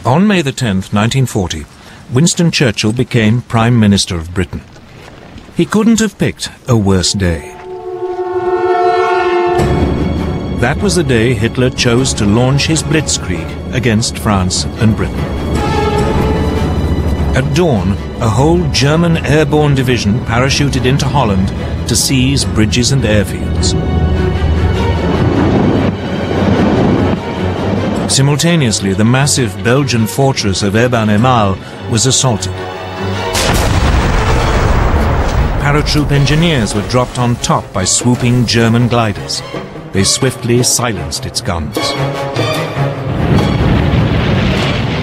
On May the 10th, 1940, Winston Churchill became Prime Minister of Britain. He couldn't have picked a worse day. That was the day Hitler chose to launch his blitzkrieg against France and Britain. At dawn, a whole German airborne division parachuted into Holland to seize bridges and airfields. Simultaneously, the massive Belgian fortress of Eben-Emael was assaulted. Paratroop engineers were dropped on top by swooping German gliders. They swiftly silenced its guns.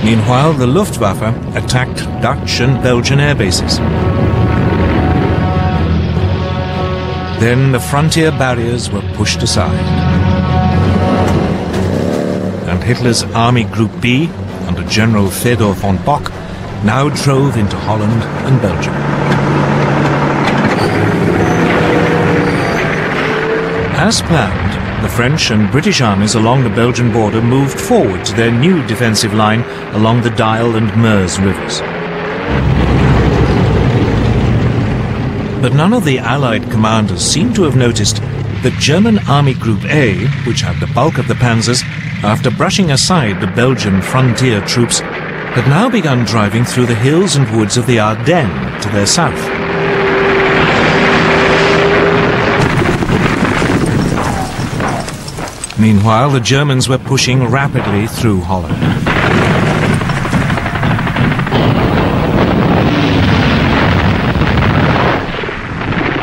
Meanwhile, the Luftwaffe attacked Dutch and Belgian air bases. Then the frontier barriers were pushed aside. And Hitler's Army Group B, under General Fedor von Bock, now drove into Holland and Belgium. As planned, the French and British armies along the Belgian border moved forward to their new defensive line along the Dyle and Meuse rivers. But none of the Allied commanders seemed to have noticed that German Army Group A, which had the bulk of the panzers, after brushing aside the Belgian frontier troops, had now begun driving through the hills and woods of the Ardennes to their south. Meanwhile, the Germans were pushing rapidly through Holland.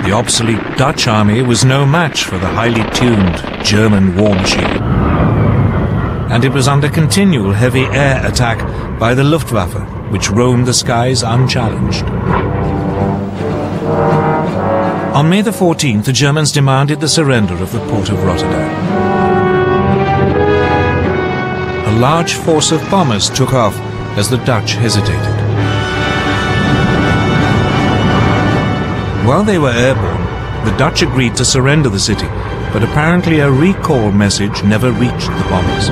The obsolete Dutch army was no match for the highly tuned German war machine. And it was under continual heavy air attack by the Luftwaffe, which roamed the skies unchallenged. On May the 14th, the Germans demanded the surrender of the port of Rotterdam. A large force of bombers took off as the Dutch hesitated. While they were airborne, the Dutch agreed to surrender the city, but apparently a recall message never reached the bombers.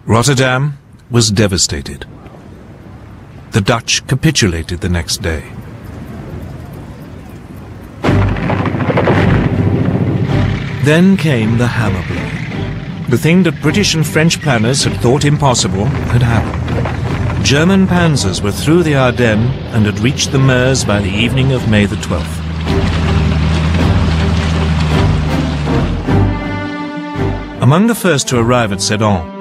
Rotterdam was devastated. The Dutch capitulated the next day. Then came the hammer blow. The thing that British and French planners had thought impossible had happened. German panzers were through the Ardennes and had reached the Meuse by the evening of May the 12th. Among the first to arrive at Sedan,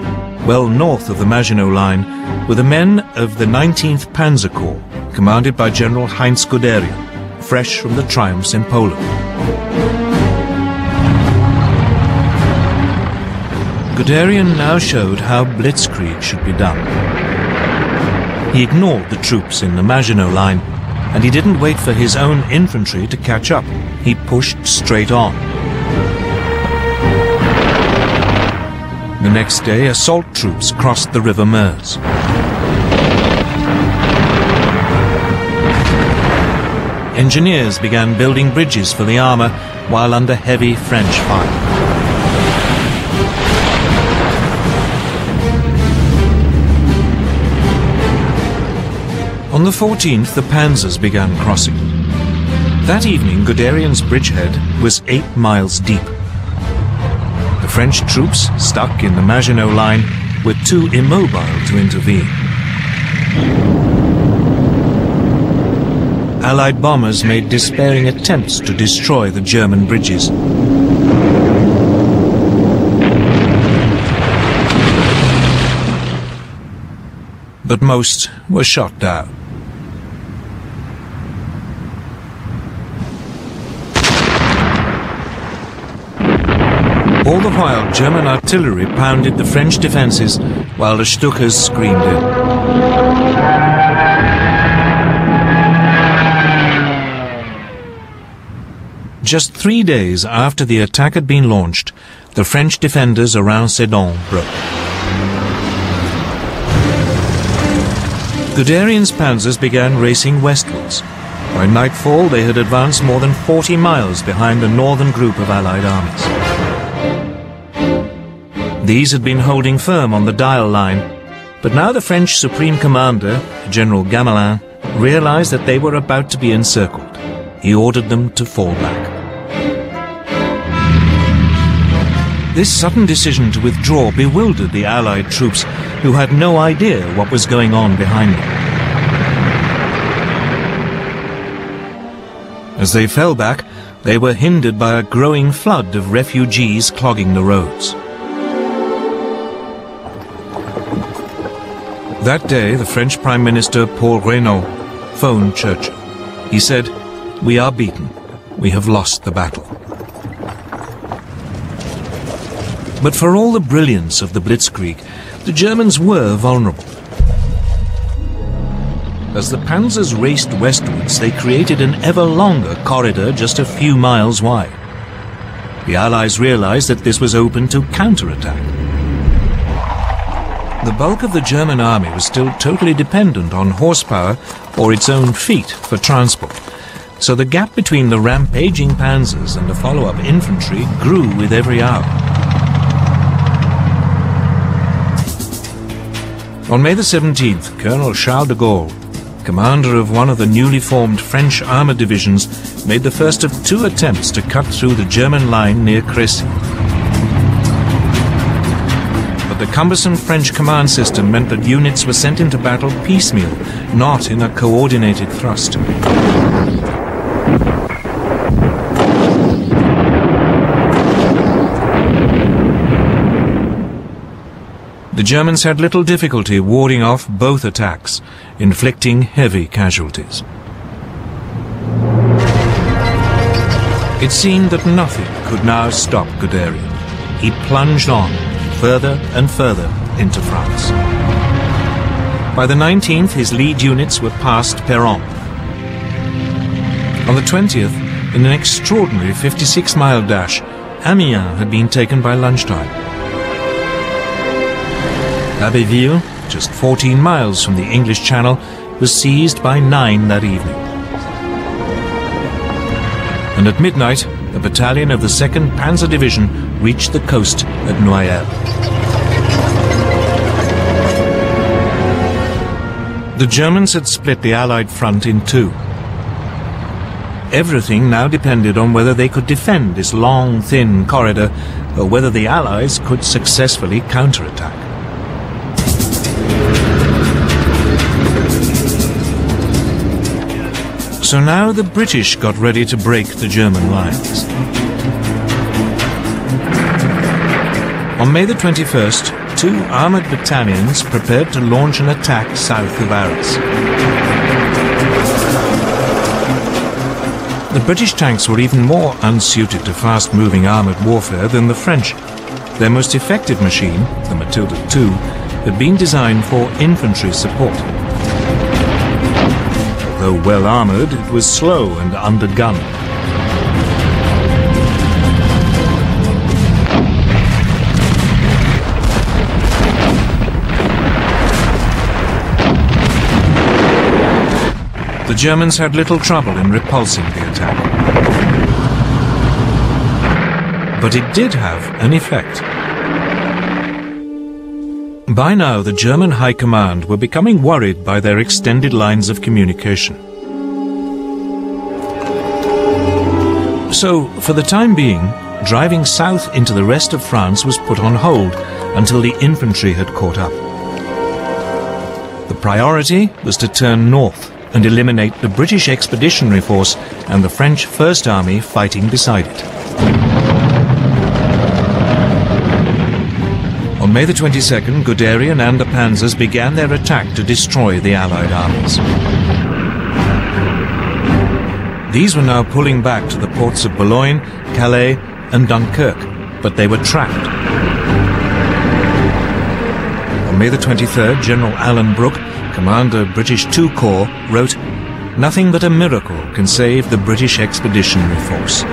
well north of the Maginot Line, were the men of the 19th Panzer Corps, commanded by General Heinz Guderian, fresh from the triumphs in Poland. Guderian now showed how blitzkrieg should be done. He ignored the troops in the Maginot Line, and he didn't wait for his own infantry to catch up. He pushed straight on. The next day, assault troops crossed the River Meuse. Engineers began building bridges for the armor while under heavy French fire. On the 14th, the panzers began crossing. That evening, Guderian's bridgehead was 8 miles deep. The French troops, stuck in the Maginot Line, were too immobile to intervene. Allied bombers made despairing attempts to destroy the German bridges. But most were shot down. All the while, German artillery pounded the French defenses while the Stukas screamed in. Just 3 days after the attack had been launched, the French defenders around Sedan broke. Guderian's panzers began racing westwards. By nightfall, they had advanced more than 40 miles behind the northern group of Allied armies. These had been holding firm on the dial line, but now the French Supreme Commander, General Gamelin, realized that they were about to be encircled. He ordered them to fall back. This sudden decision to withdraw bewildered the Allied troops, who had no idea what was going on behind them. As they fell back, they were hindered by a growing flood of refugees clogging the roads. That day, the French Prime Minister Paul Reynaud phoned Churchill. He said, "We are beaten. We have lost the battle." But for all the brilliance of the Blitzkrieg, the Germans were vulnerable. As the panzers raced westwards, they created an ever longer corridor just a few miles wide. The Allies realized that this was open to counterattack. The bulk of the German army was still totally dependent on horsepower or its own feet for transport, so the gap between the rampaging panzers and the follow-up infantry grew with every hour. On May the 17th, Colonel Charles de Gaulle, commander of one of the newly formed French armoured divisions, made the first of 2 attempts to cut through the German line near Crécy. But the cumbersome French command system meant that units were sent into battle piecemeal, not in a coordinated thrust. The Germans had little difficulty warding off both attacks, inflicting heavy casualties. It seemed that nothing could now stop Guderian. He plunged on, further and further into France. By the 19th, his lead units were past Péronne. On the 20th, in an extraordinary 56-mile dash, Amiens had been taken by lunchtime. Abbeville, just 14 miles from the English Channel, was seized by 9 that evening. And at midnight, a battalion of the 2nd Panzer Division reached the coast at Noyelles. The Germans had split the Allied front in 2. Everything now depended on whether they could defend this long, thin corridor, or whether the Allies could successfully counterattack. So now the British got ready to break the German lines. On May the 21st, 2 armoured battalions prepared to launch an attack south of Arras. The British tanks were even more unsuited to fast-moving armoured warfare than the French. Their most effective machine, the Matilda II, had been designed for infantry support. Though well-armoured, it was slow and undergunned. The Germans had little trouble in repulsing the attack. But it did have an effect. By now, the German High Command were becoming worried by their extended lines of communication. So, for the time being, driving south into the rest of France was put on hold until the infantry had caught up. The priority was to turn north and eliminate the British Expeditionary Force and the French First Army fighting beside it. On May the 22nd, Guderian and the panzers began their attack to destroy the Allied armies. These were now pulling back to the ports of Boulogne, Calais and Dunkirk, but they were trapped. On May the 23rd, General Alan Brooke, commander of British II Corps, wrote, "Nothing but a miracle can save the British Expeditionary Force."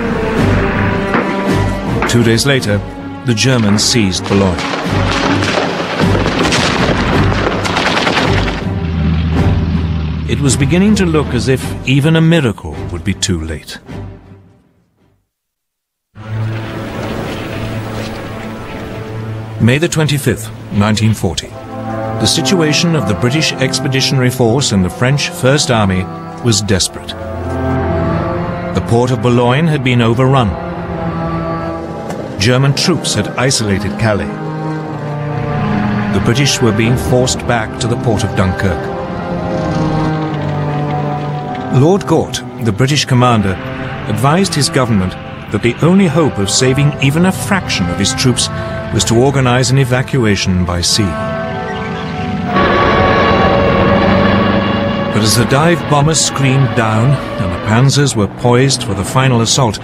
2 days later, the Germans seized Boulogne. It was beginning to look as if even a miracle would be too late. May the 25th, 1940. The situation of the British Expeditionary Force and the French First Army was desperate. The port of Boulogne had been overrun. German troops had isolated Calais. The British were being forced back to the port of Dunkirk. Lord Gort, the British commander, advised his government that the only hope of saving even a fraction of his troops was to organize an evacuation by sea. But as the dive bombers screamed down and the panzers were poised for the final assault,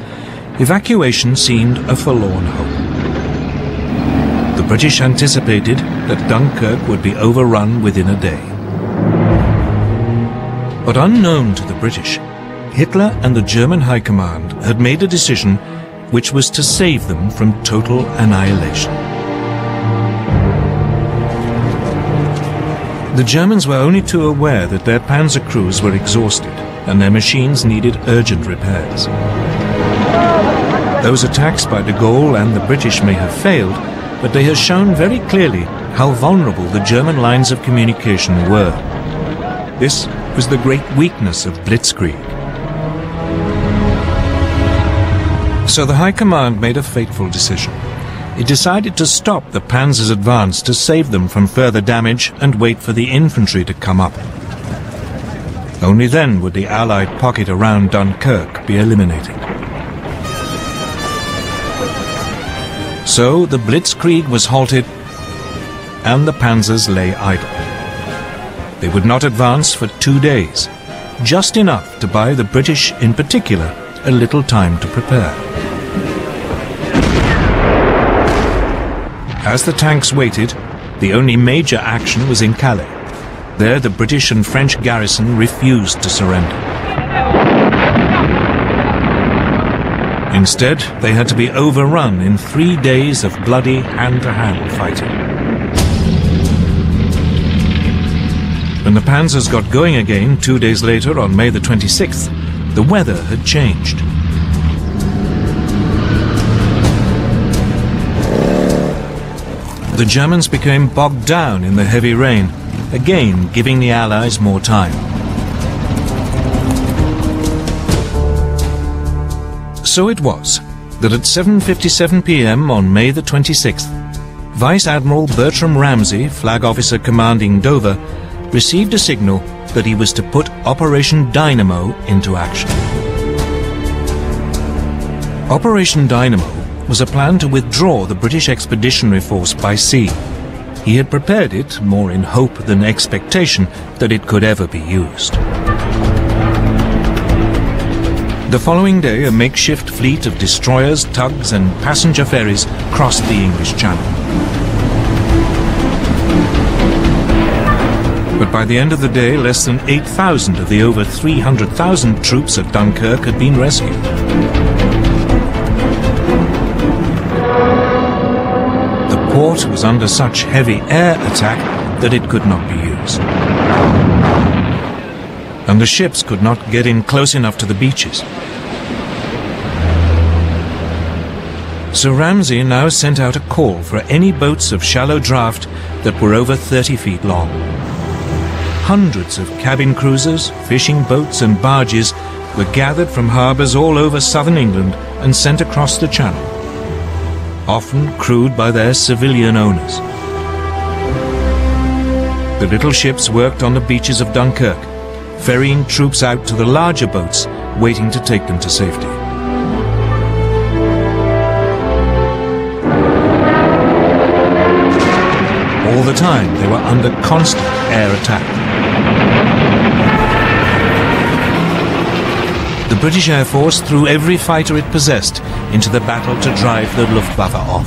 evacuation seemed a forlorn hope. The British anticipated that Dunkirk would be overrun within a day. But unknown to the British, Hitler and the German High Command had made a decision which was to save them from total annihilation. The Germans were only too aware that their panzer crews were exhausted and their machines needed urgent repairs. Those attacks by de Gaulle and the British may have failed, but they have shown very clearly how vulnerable the German lines of communication were. This was the great weakness of Blitzkrieg. So the High Command made a fateful decision. It decided to stop the panzer's advance to save them from further damage and wait for the infantry to come up. Only then would the Allied pocket around Dunkirk be eliminated. So the Blitzkrieg was halted and the panzers lay idle. They would not advance for 2 days, just enough to buy the British in particular a little time to prepare. As the tanks waited, the only major action was in Calais. There the British and French garrison refused to surrender. Instead, they had to be overrun in 3 days of bloody hand-to-hand fighting. When the panzers got going again 2 days later on May the 26th, the weather had changed. The Germans became bogged down in the heavy rain, again giving the Allies more time. So it was that at 7:57 p.m. on May the 26th, Vice Admiral Bertram Ramsay, flag officer commanding Dover, received a signal that he was to put Operation Dynamo into action. Operation Dynamo was a plan to withdraw the British Expeditionary Force by sea. He had prepared it more in hope than expectation that it could ever be used. The following day, a makeshift fleet of destroyers, tugs and passenger ferries crossed the English Channel. But by the end of the day, less than 8,000 of the over 300,000 troops at Dunkirk had been rescued. The port was under such heavy air attack that it could not be used. And the ships could not get in close enough to the beaches. So Ramsay now sent out a call for any boats of shallow draft that were over 30 feet long. Hundreds of cabin cruisers, fishing boats and barges were gathered from harbours all over southern England and sent across the Channel, often crewed by their civilian owners. The little ships worked on the beaches of Dunkirk, ferrying troops out to the larger boats, waiting to take them to safety. All the time, they were under constant air attack. The British Air Force threw every fighter it possessed into the battle to drive the Luftwaffe off.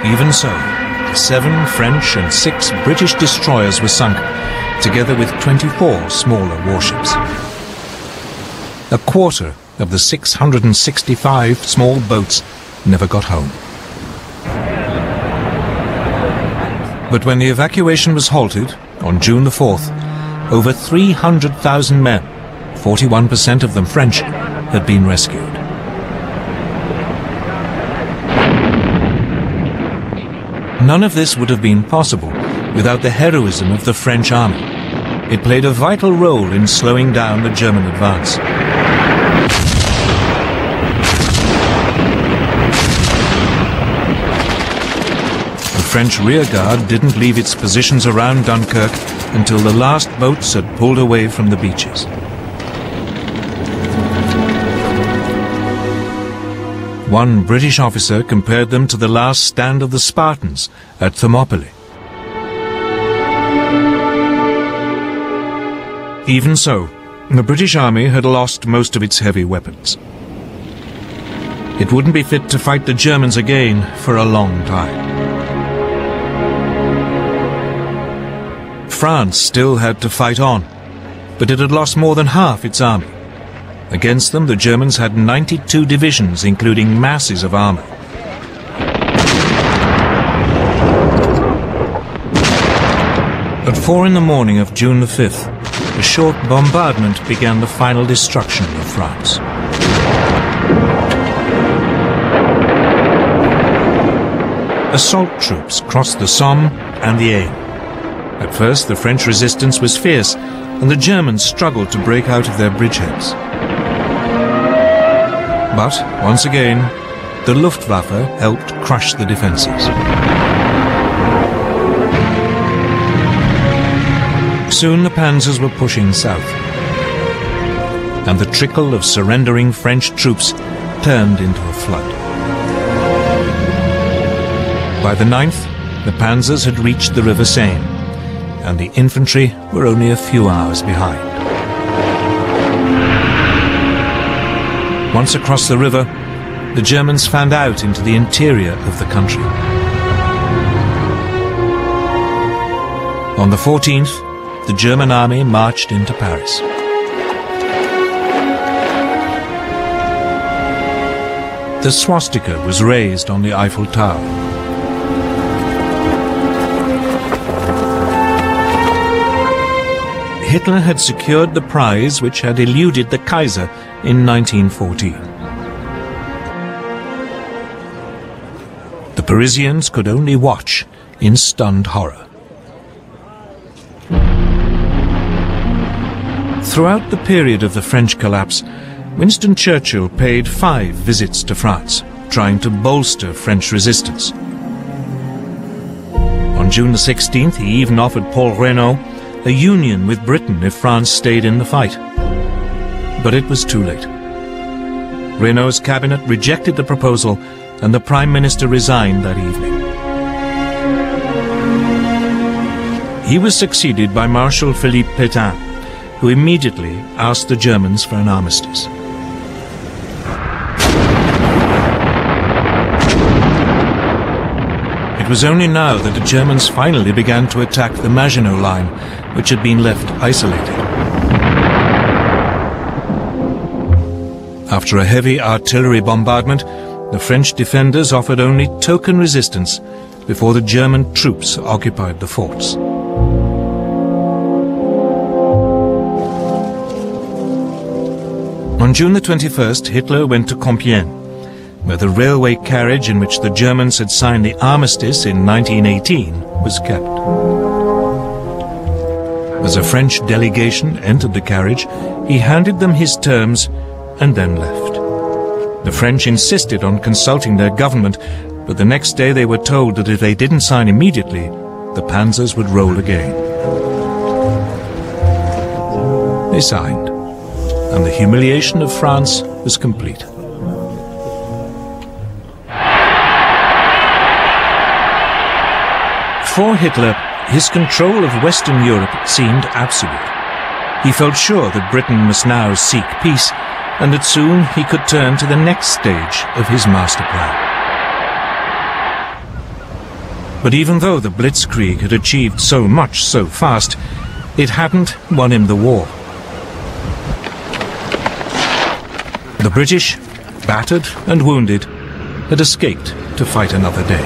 Even so, 7 French and 6 British destroyers were sunk, together with 24 smaller warships. A quarter of the 665 small boats never got home. But when the evacuation was halted, on June the 4th, over 300,000 men, 41% of them French, had been rescued. None of this would have been possible without the heroism of the French army. It played a vital role in slowing down the German advance. The French rearguard didn't leave its positions around Dunkirk until the last boats had pulled away from the beaches. One British officer compared them to the last stand of the Spartans at Thermopylae. Even so, the British army had lost most of its heavy weapons. It wouldn't be fit to fight the Germans again for a long time. France still had to fight on, but it had lost more than half its army. Against them, the Germans had 92 divisions, including masses of armor. At 4 in the morning of June the 5th, a short bombardment began the final destruction of France. Assault troops crossed the Somme and the Aisne. At first, the French resistance was fierce, and the Germans struggled to break out of their bridgeheads. But, once again, the Luftwaffe helped crush the defenses. Soon the panzers were pushing south, and the trickle of surrendering French troops turned into a flood. By the 9th, the panzers had reached the River Seine, and the infantry were only a few hours behind. Once across the river, the Germans fanned out into the interior of the country. On the 14th, the German army marched into Paris. The swastika was raised on the Eiffel Tower. Hitler had secured the prize which had eluded the Kaiser in 1914. The Parisians could only watch in stunned horror. Throughout the period of the French collapse, Winston Churchill paid 5 visits to France, trying to bolster French resistance. On June the 16th, he even offered Paul Reynaud a union with Britain if France stayed in the fight. But it was too late. Reynaud's cabinet rejected the proposal, and the Prime Minister resigned that evening. He was succeeded by Marshal Philippe Pétain, who immediately asked the Germans for an armistice. It was only now that the Germans finally began to attack the Maginot Line, which had been left isolated. After a heavy artillery bombardment, the French defenders offered only token resistance before the German troops occupied the forts. On June the 21st, Hitler went to Compiègne, where the railway carriage in which the Germans had signed the armistice in 1918 was kept. As a French delegation entered the carriage, he handed them his terms and then left. The French insisted on consulting their government, but the next day they were told that if they didn't sign immediately, the panzers would roll again. They signed, and the humiliation of France was complete. For Hitler, his control of Western Europe seemed absolute. He felt sure that Britain must now seek peace, and that soon he could turn to the next stage of his master plan. But even though the Blitzkrieg had achieved so much so fast, it hadn't won him the war. The British, battered and wounded, had escaped to fight another day.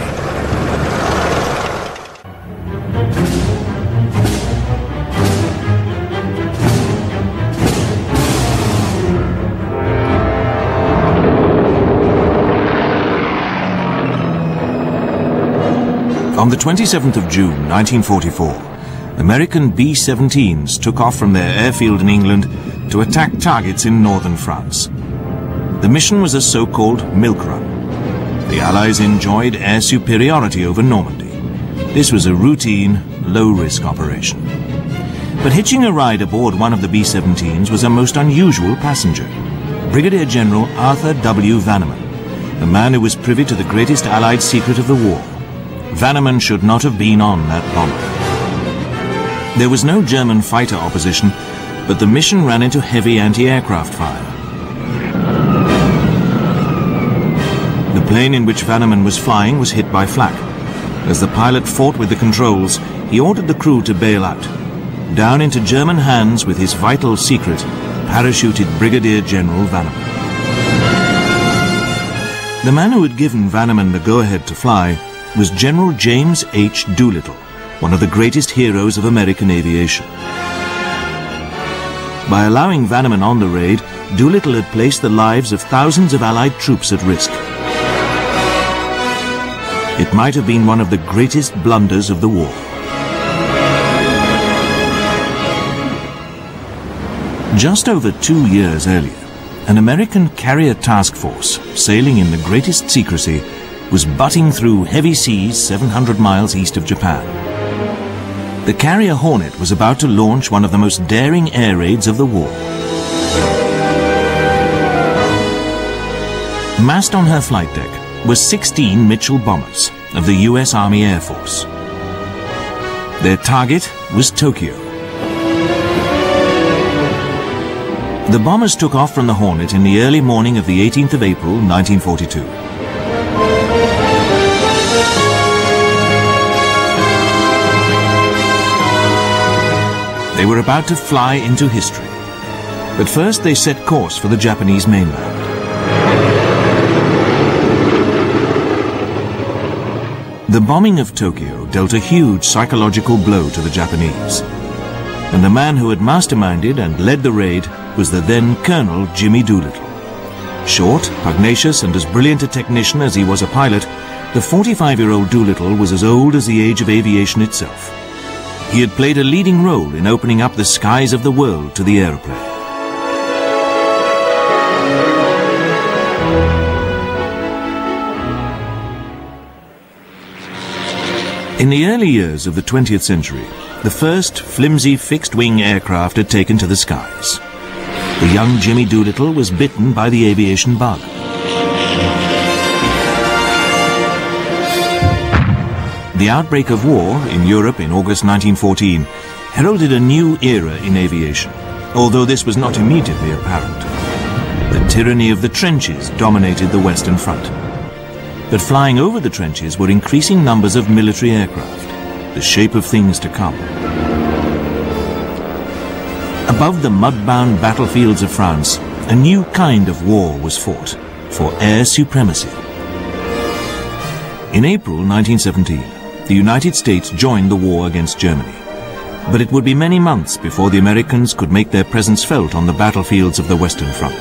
On the 27th of June 1944, American B-17s took off from their airfield in England to attack targets in northern France. The mission was a so-called milk run. The Allies enjoyed air superiority over Normandy. This was a routine, low-risk operation. But hitching a ride aboard one of the B-17s was a most unusual passenger, Brigadier General Arthur W. Vanneman, a man who was privy to the greatest Allied secret of the war. Vanneman should not have been on that bomber. There was no German fighter opposition, but the mission ran into heavy anti-aircraft fire. The plane in which Vanneman was flying was hit by flak. As the pilot fought with the controls, he ordered the crew to bail out. Down into German hands with his vital secret parachuted Brigadier General Vanneman. The man who had given Vanneman the go-ahead to fly was General James H. Doolittle, one of the greatest heroes of American aviation. By allowing Vanneman on the raid, Doolittle had placed the lives of thousands of Allied troops at risk. It might have been one of the greatest blunders of the war. Just over 2 years earlier, an American carrier task force, sailing in the greatest secrecy, was butting through heavy seas 700 miles east of Japan. The carrier Hornet was about to launch one of the most daring air raids of the war. Massed on her flight deck were 16 Mitchell bombers of the U.S. Army Air Force. Their target was Tokyo. The bombers took off from the Hornet in the early morning of the 18th of April, 1942. They were about to fly into history. But first they set course for the Japanese mainland. The bombing of Tokyo dealt a huge psychological blow to the Japanese. And the man who had masterminded and led the raid was the then Colonel Jimmy Doolittle. Short, pugnacious, and as brilliant a technician as he was a pilot, the 45-year-old Doolittle was as old as the age of aviation itself. He had played a leading role in opening up the skies of the world to the aeroplane. In the early years of the 20th century, the first flimsy fixed-wing aircraft had taken to the skies. The young Jimmy Doolittle was bitten by the aviation bug. The outbreak of war in Europe in August 1914 heralded a new era in aviation, although this was not immediately apparent. The tyranny of the trenches dominated the Western Front. But flying over the trenches were increasing numbers of military aircraft, the shape of things to come. Above the mud-bound battlefields of France, a new kind of war was fought, for air supremacy. In April 1917, the United States joined the war against Germany. But it would be many months before the Americans could make their presence felt on the battlefields of the Western Front.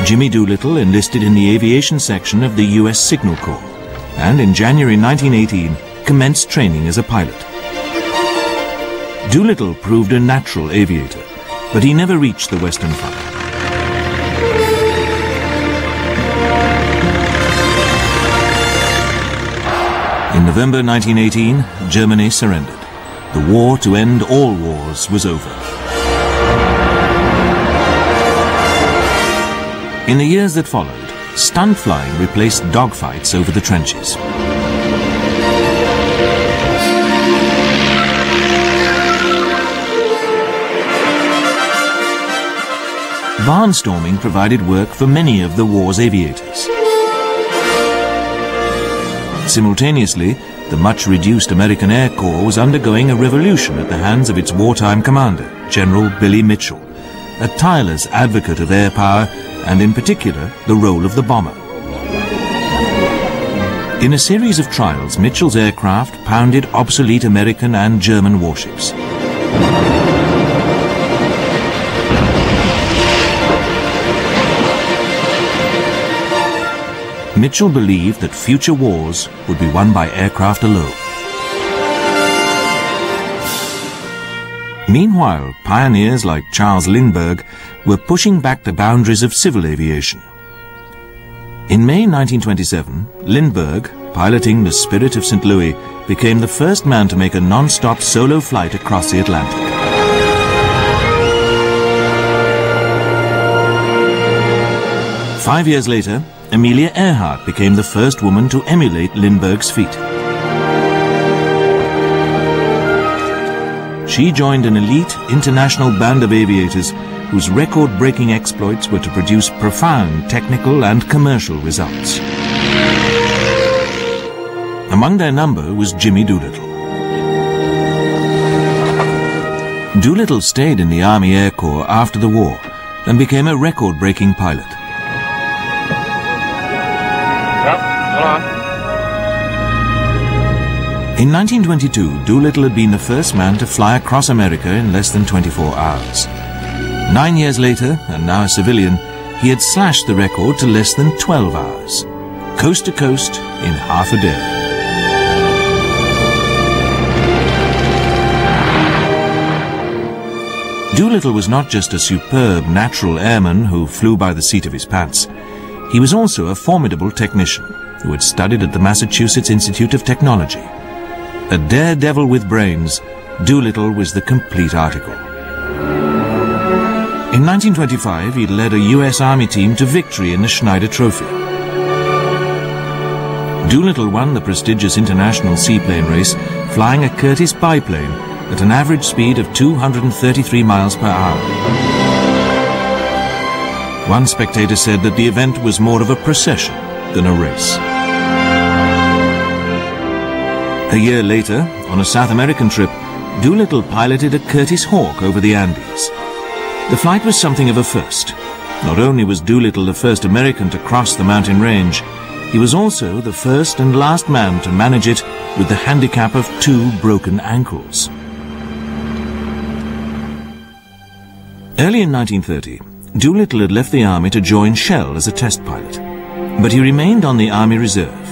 Jimmy Doolittle enlisted in the aviation section of the U.S. Signal Corps, and in January 1918 commenced training as a pilot. Doolittle proved a natural aviator, but he never reached the Western Front. In November 1918, Germany surrendered. The war to end all wars was over. In the years that followed, stunt flying replaced dogfights over the trenches. Barnstorming provided work for many of the war's aviators. Simultaneously, the much-reduced American Air Corps was undergoing a revolution at the hands of its wartime commander, General Billy Mitchell, a tireless advocate of air power and, in particular, the role of the bomber. In a series of trials, Mitchell's aircraft pounded obsolete American and German warships. Mitchell believed that future wars would be won by aircraft alone. Meanwhile, pioneers like Charles Lindbergh were pushing back the boundaries of civil aviation. In May 1927, Lindbergh, piloting the Spirit of St. Louis, became the first man to make a non-stop solo flight across the Atlantic. Five years later, Amelia Earhart became the first woman to emulate Lindbergh's feat. She joined an elite international band of aviators whose record-breaking exploits were to produce profound technical and commercial results. Among their number was Jimmy Doolittle. Doolittle stayed in the Army Air Corps after the war and became a record-breaking pilot. In 1922, Doolittle had been the first man to fly across America in less than 24 hours. 9 years later, and now a civilian, he had slashed the record to less than 12 hours, coast to coast in half a day. Doolittle was not just a superb natural airman who flew by the seat of his pants. He was also a formidable technician who had studied at the Massachusetts Institute of Technology. A daredevil with brains, Doolittle was the complete article. In 1925, he led a U.S. Army team to victory in the Schneider Trophy. Doolittle won the prestigious international seaplane race, flying a Curtiss biplane at an average speed of 233 miles per hour. One spectator said that the event was more of a procession than a race. A year later, on a South American trip, Doolittle piloted a Curtiss Hawk over the Andes. The flight was something of a first. Not only was Doolittle the first American to cross the mountain range, he was also the first and last man to manage it with the handicap of 2 broken ankles. Early in 1930, Doolittle had left the Army to join Shell as a test pilot, but he remained on the Army Reserve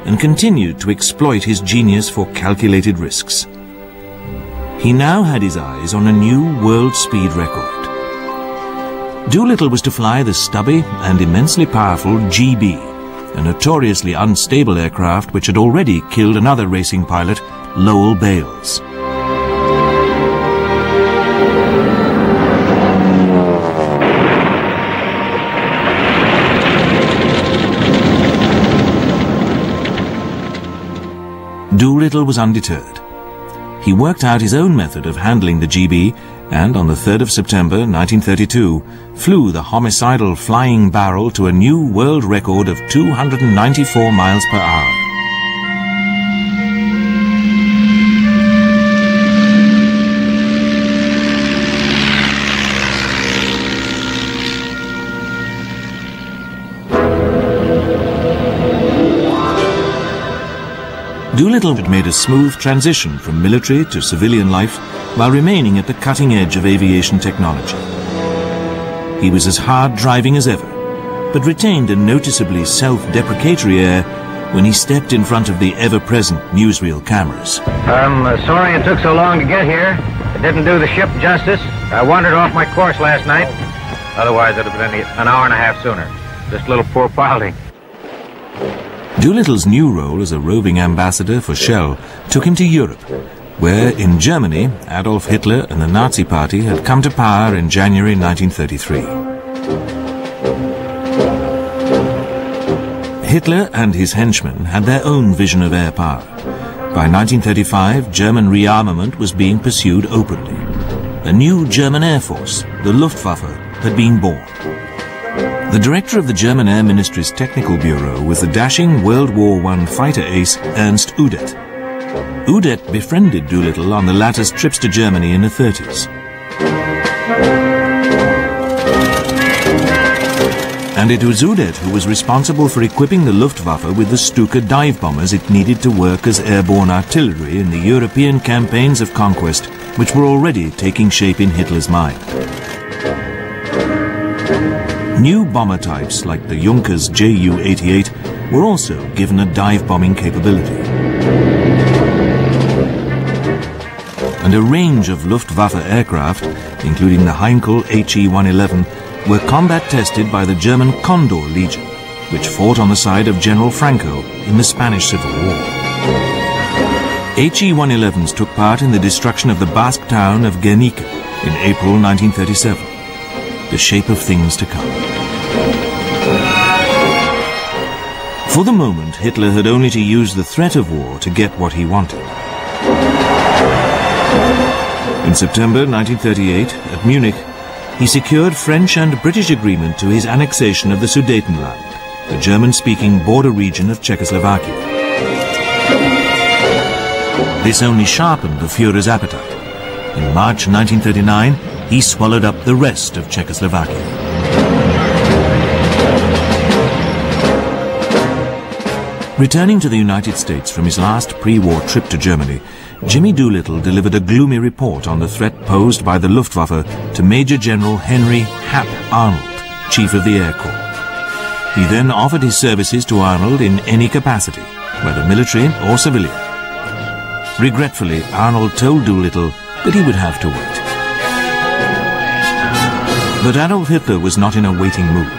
and continued to exploit his genius for calculated risks. He now had his eyes on a new world speed record. Doolittle was to fly the stubby and immensely powerful GB, a notoriously unstable aircraft which had already killed another racing pilot, Lowell Bales. Doolittle was undeterred. He worked out his own method of handling the GB and on the 3rd of September 1932 flew the homicidal flying barrel to a new world record of 294 miles per hour. Doolittle had made a smooth transition from military to civilian life while remaining at the cutting edge of aviation technology. He was as hard-driving as ever, but retained a noticeably self-deprecatory air when he stepped in front of the ever-present newsreel cameras. I'm sorry it took so long to get here. It didn't do the ship justice. I wandered off my course last night. Otherwise, it would have been an hour and a half sooner. Just a little poor piloting. Doolittle's new role as a roving ambassador for Shell took him to Europe, where, in Germany, Adolf Hitler and the Nazi Party had come to power in January 1933. Hitler and his henchmen had their own vision of air power. By 1935, German rearmament was being pursued openly. A new German Air Force, the Luftwaffe, had been born. The director of the German Air Ministry's Technical Bureau was the dashing World War I fighter ace Ernst Udet. Udet befriended Doolittle on the latter's trips to Germany in the 30s. And it was Udet who was responsible for equipping the Luftwaffe with the Stuka dive bombers it needed to work as airborne artillery in the European campaigns of conquest, which were already taking shape in Hitler's mind. New bomber types like the Junkers Ju-88 were also given a dive-bombing capability. And a range of Luftwaffe aircraft, including the Heinkel HE-111, were combat-tested by the German Condor Legion, which fought on the side of General Franco in the Spanish Civil War. HE-111s took part in the destruction of the Basque town of Guernica in April 1937, the shape of things to come. For the moment, Hitler had only to use the threat of war to get what he wanted. In September 1938, at Munich, he secured French and British agreement to his annexation of the Sudetenland, the German-speaking border region of Czechoslovakia. This only sharpened the Führer's appetite. In March 1939, he swallowed up the rest of Czechoslovakia. Returning to the United States from his last pre-war trip to Germany, Jimmy Doolittle delivered a gloomy report on the threat posed by the Luftwaffe to Major General Henry Hap Arnold, Chief of the Air Corps. He then offered his services to Arnold in any capacity, whether military or civilian. Regretfully, Arnold told Doolittle that he would have to wait. But Adolf Hitler was not in a waiting mood.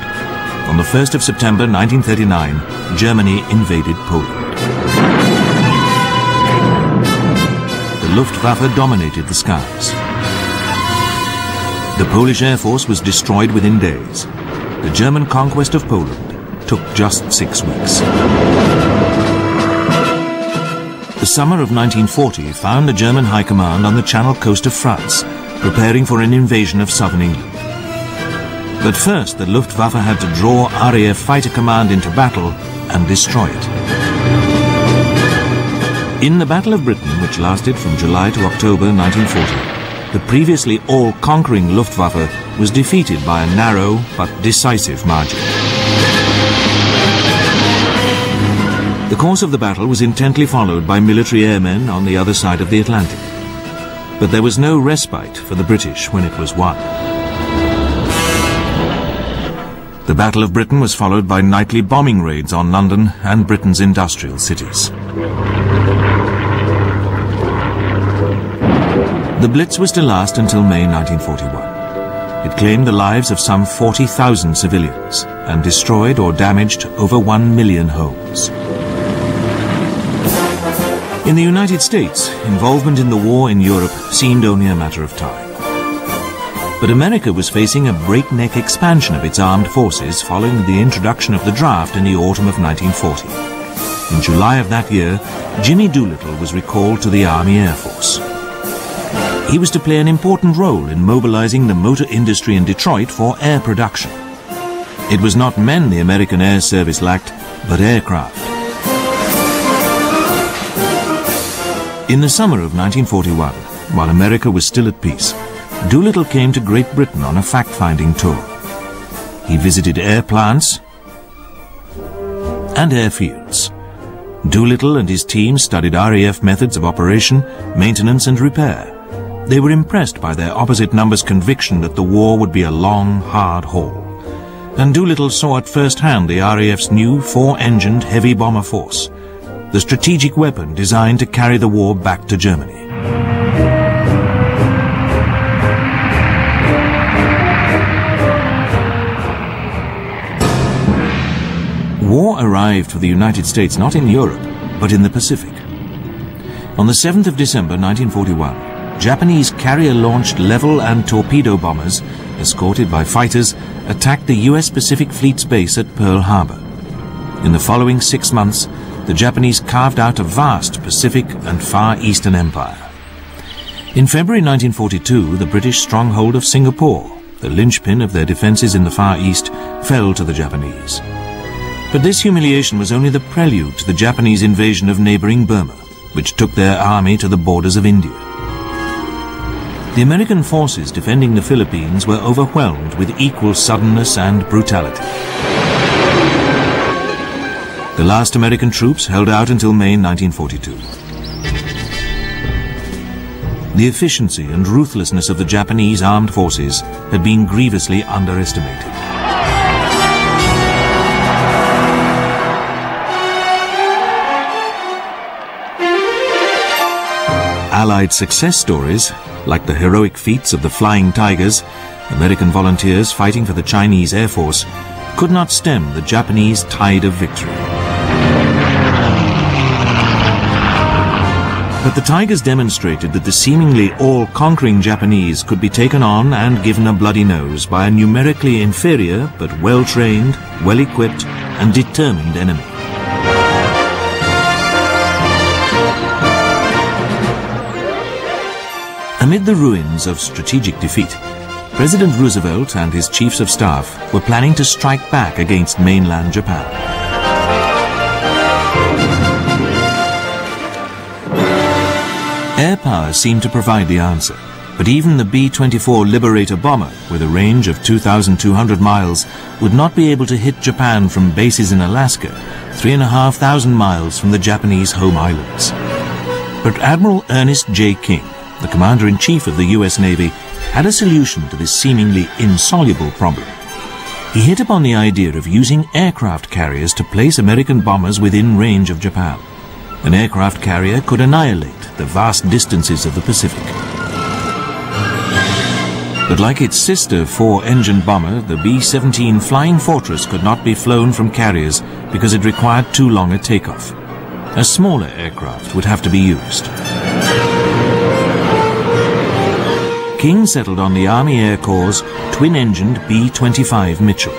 On the 1st of September 1939, Germany invaded Poland. The Luftwaffe dominated the skies. The Polish Air Force was destroyed within days. The German conquest of Poland took just 6 weeks. The summer of 1940 found the German High Command on the Channel coast of France, preparing for an invasion of southern England. But first, the Luftwaffe had to draw RAF Fighter Command into battle and destroy it. In the Battle of Britain, which lasted from July to October 1940, the previously all-conquering Luftwaffe was defeated by a narrow but decisive margin. The course of the battle was intently followed by military airmen on the other side of the Atlantic. But there was no respite for the British when it was won. The Battle of Britain was followed by nightly bombing raids on London and Britain's industrial cities. The Blitz was to last until May 1941. It claimed the lives of some 40,000 civilians and destroyed or damaged over 1 million homes. In the United States, involvement in the war in Europe seemed only a matter of time. But America was facing a breakneck expansion of its armed forces following the introduction of the draft in the autumn of 1940. In July of that year, Jimmy Doolittle was recalled to the Army Air Force. He was to play an important role in mobilizing the motor industry in Detroit for air production. It was not men the American Air Service lacked, but aircraft. In the summer of 1941, while America was still at peace, Doolittle came to Great Britain on a fact-finding tour. He visited air plants and airfields. Doolittle and his team studied RAF methods of operation, maintenance and repair. They were impressed by their opposite numbers' conviction that the war would be a long, hard haul. And Doolittle saw at first hand the RAF's new 4-engined heavy bomber force, the strategic weapon designed to carry the war back to Germany. War arrived for the United States not in Europe, but in the Pacific. On the 7th of December 1941, Japanese carrier-launched level and torpedo bombers, escorted by fighters, attacked the U.S. Pacific Fleet's base at Pearl Harbor. In the following 6 months, the Japanese carved out a vast Pacific and Far Eastern empire. In February 1942, the British stronghold of Singapore, the linchpin of their defenses in the Far East, fell to the Japanese. But this humiliation was only the prelude to the Japanese invasion of neighboring Burma, which took their army to the borders of India. The American forces defending the Philippines were overwhelmed with equal suddenness and brutality. The last American troops held out until May 1942. The efficiency and ruthlessness of the Japanese armed forces had been grievously underestimated. Allied success stories, like the heroic feats of the Flying Tigers, American volunteers fighting for the Chinese Air Force, could not stem the Japanese tide of victory. But the Tigers demonstrated that the seemingly all-conquering Japanese could be taken on and given a bloody nose by a numerically inferior but well-trained, well-equipped and determined enemy. Amid the ruins of strategic defeat, President Roosevelt and his chiefs of staff were planning to strike back against mainland Japan. Air power seemed to provide the answer, but even the B-24 Liberator bomber, with a range of 2,200 miles, would not be able to hit Japan from bases in Alaska, 3,500 miles from the Japanese home islands. But Admiral Ernest J. King, the Commander-in-Chief of the U.S. Navy, had a solution to this seemingly insoluble problem. He hit upon the idea of using aircraft carriers to place American bombers within range of Japan. An aircraft carrier could annihilate the vast distances of the Pacific. But like its sister four-engine bomber, the B-17 Flying Fortress could not be flown from carriers because it required too long a takeoff. A smaller aircraft would have to be used. King settled on the Army Air Corps' twin-engined B-25 Mitchell.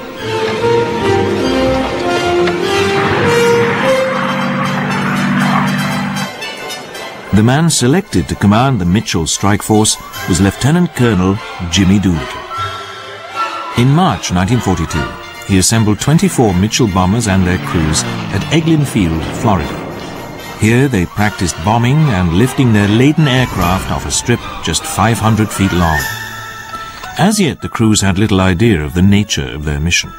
The man selected to command the Mitchell strike force was Lieutenant Colonel Jimmy Doolittle. In March 1942, he assembled 24 Mitchell bombers and their crews at Eglin Field, Florida. Here they practiced bombing and lifting their laden aircraft off a strip just 500 feet long. As yet, the crews had little idea of the nature of their mission.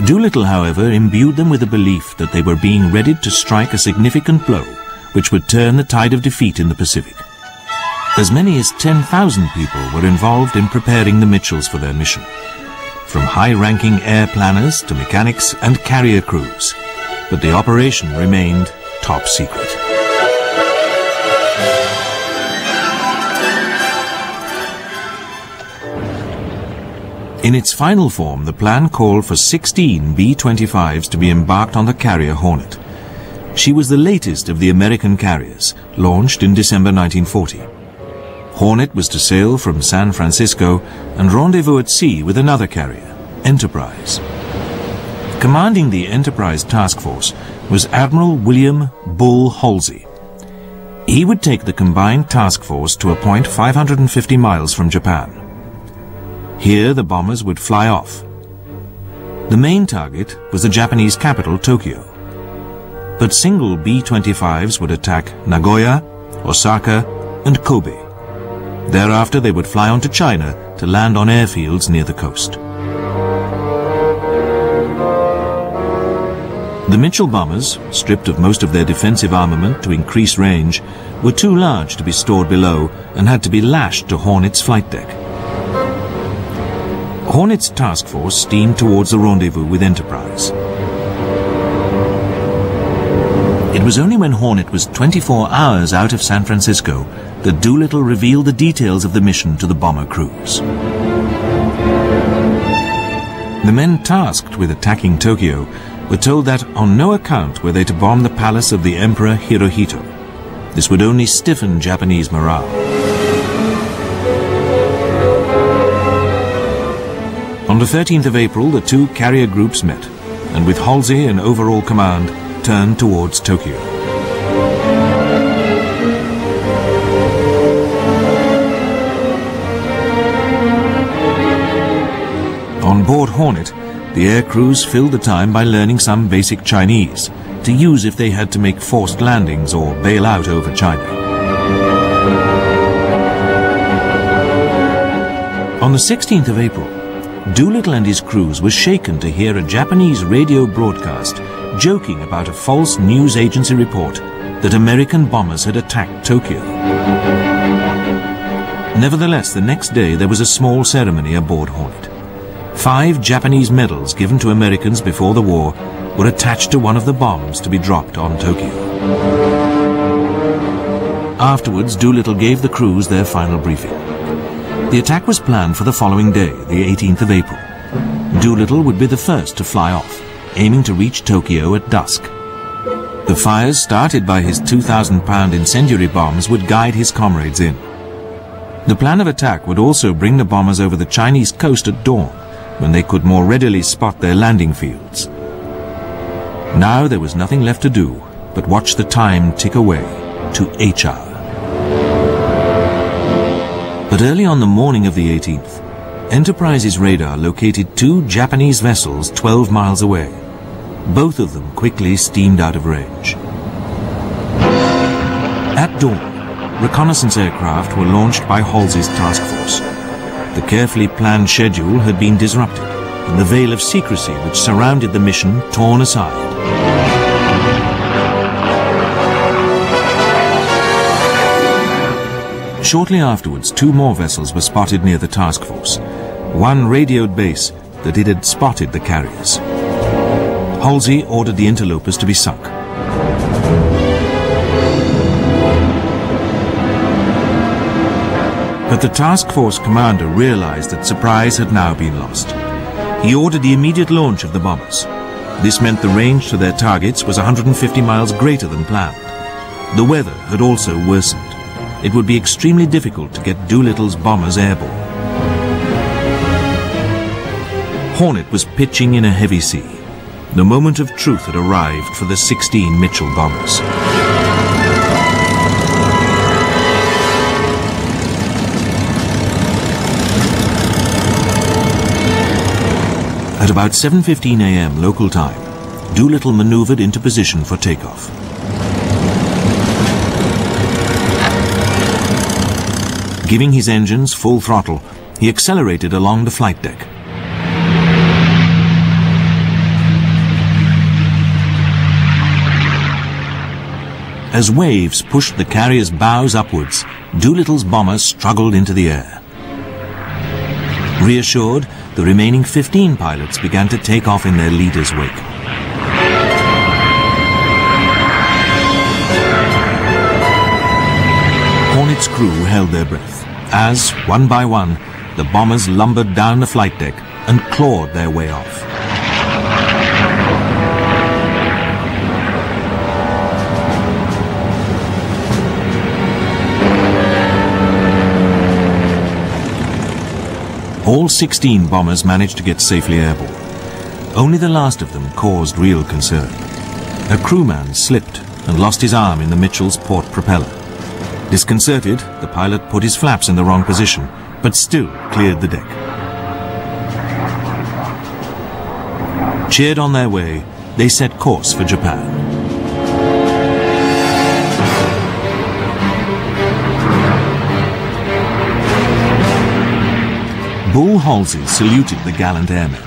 Doolittle, however, imbued them with the belief that they were being readied to strike a significant blow which would turn the tide of defeat in the Pacific. As many as 10,000 people were involved in preparing the Mitchells for their mission, from high-ranking air planners to mechanics and carrier crews, but the operation remained top secret. In its final form, the plan called for 16 B-25s to be embarked on the carrier Hornet. She was the latest of the American carriers, launched in December 1940. Hornet was to sail from San Francisco and rendezvous at sea with another carrier, Enterprise. Commanding the Enterprise task force was Admiral William Bull Halsey. He would take the combined task force to a point 550 miles from Japan. Here the bombers would fly off. The main target was the Japanese capital, Tokyo. But single B-25s would attack Nagoya, Osaka, and Kobe. Thereafter they would fly on to China to land on airfields near the coast. The Mitchell bombers, stripped of most of their defensive armament to increase range, were too large to be stored below and had to be lashed to Hornet's flight deck. Hornet's task force steamed towards the rendezvous with Enterprise. It was only when Hornet was 24 hours out of San Francisco that Doolittle revealed the details of the mission to the bomber crews. The men tasked with attacking Tokyo were told that on no account were they to bomb the palace of the Emperor Hirohito. This would only stiffen Japanese morale. On the 13th of April, the two carrier groups met, and with Halsey in overall command, turned towards Tokyo. On board Hornet, the air crews filled the time by learning some basic Chinese, to use if they had to make forced landings or bail out over China. On the 16th of April, Doolittle and his crews were shaken to hear a Japanese radio broadcast joking about a false news agency report that American bombers had attacked Tokyo. Nevertheless, the next day there was a small ceremony aboard Hornet. 5 Japanese medals given to Americans before the war were attached to one of the bombs to be dropped on Tokyo. Afterwards, Doolittle gave the crews their final briefing. The attack was planned for the following day, the 18th of April. Doolittle would be the first to fly off, aiming to reach Tokyo at dusk. The fires started by his 2,000-pound incendiary bombs would guide his comrades in. The plan of attack would also bring the bombers over the Chinese coast at dawn, when they could more readily spot their landing fields. Now there was nothing left to do but watch the time tick away to H hour. But early on the morning of the 18th, Enterprise's radar located 2 Japanese vessels 12 miles away. Both of them quickly steamed out of range. At dawn, reconnaissance aircraft were launched by Halsey's task force. The carefully planned schedule had been disrupted, and the veil of secrecy which surrounded the mission torn aside. Shortly afterwards, 2 more vessels were spotted near the task force. One radioed base that it had spotted the carriers. Halsey ordered the interlopers to be sunk. But the task force commander realized that surprise had now been lost. He ordered the immediate launch of the bombers. This meant the range to their targets was 150 miles greater than planned. The weather had also worsened. It would be extremely difficult to get Doolittle's bombers airborne. Hornet was pitching in a heavy sea. The moment of truth had arrived for the 16 Mitchell bombers. At about 7:15 a.m. local time, Doolittle maneuvered into position for takeoff. Giving his engines full throttle, he accelerated along the flight deck. As waves pushed the carrier's bows upwards, Doolittle's bombers struggled into the air. Reassured, the remaining 15 pilots began to take off in their leader's wake. Hornet's crew held their breath as, one by one, the bombers lumbered down the flight deck and clawed their way off. All 16 bombers managed to get safely airborne. Only the last of them caused real concern. A crewman slipped and lost his arm in the Mitchell's port propeller. Disconcerted, the pilot put his flaps in the wrong position, but still cleared the deck. Cheered on their way, they set course for Japan. Bull Halsey saluted the gallant airmen.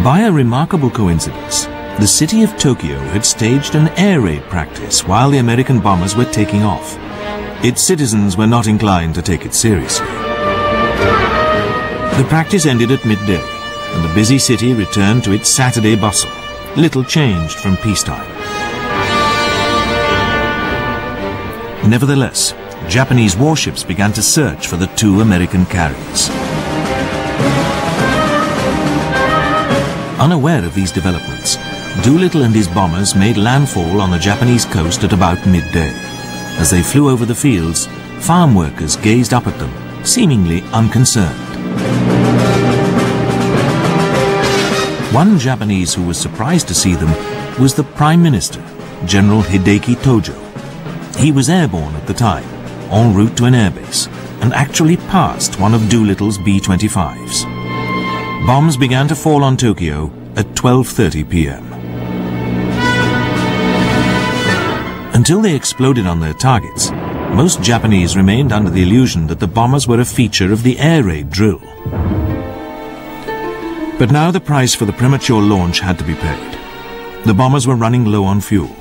By a remarkable coincidence, the city of Tokyo had staged an air raid practice while the American bombers were taking off. Its citizens were not inclined to take it seriously. The practice ended at midday, and the busy city returned to its Saturday bustle, little changed from peacetime. Nevertheless, Japanese warships began to search for the 2 American carriers. Unaware of these developments, Doolittle and his bombers made landfall on the Japanese coast at about midday. As they flew over the fields, farm workers gazed up at them, seemingly unconcerned. One Japanese who was surprised to see them was the Prime Minister, General Hideki Tojo. He was airborne at the time, en route to an airbase, and actually passed one of Doolittle's B-25s. Bombs began to fall on Tokyo at 12:30 p.m. Until they exploded on their targets, most Japanese remained under the illusion that the bombers were a feature of the air raid drill. But now the price for the premature launch had to be paid. The bombers were running low on fuel.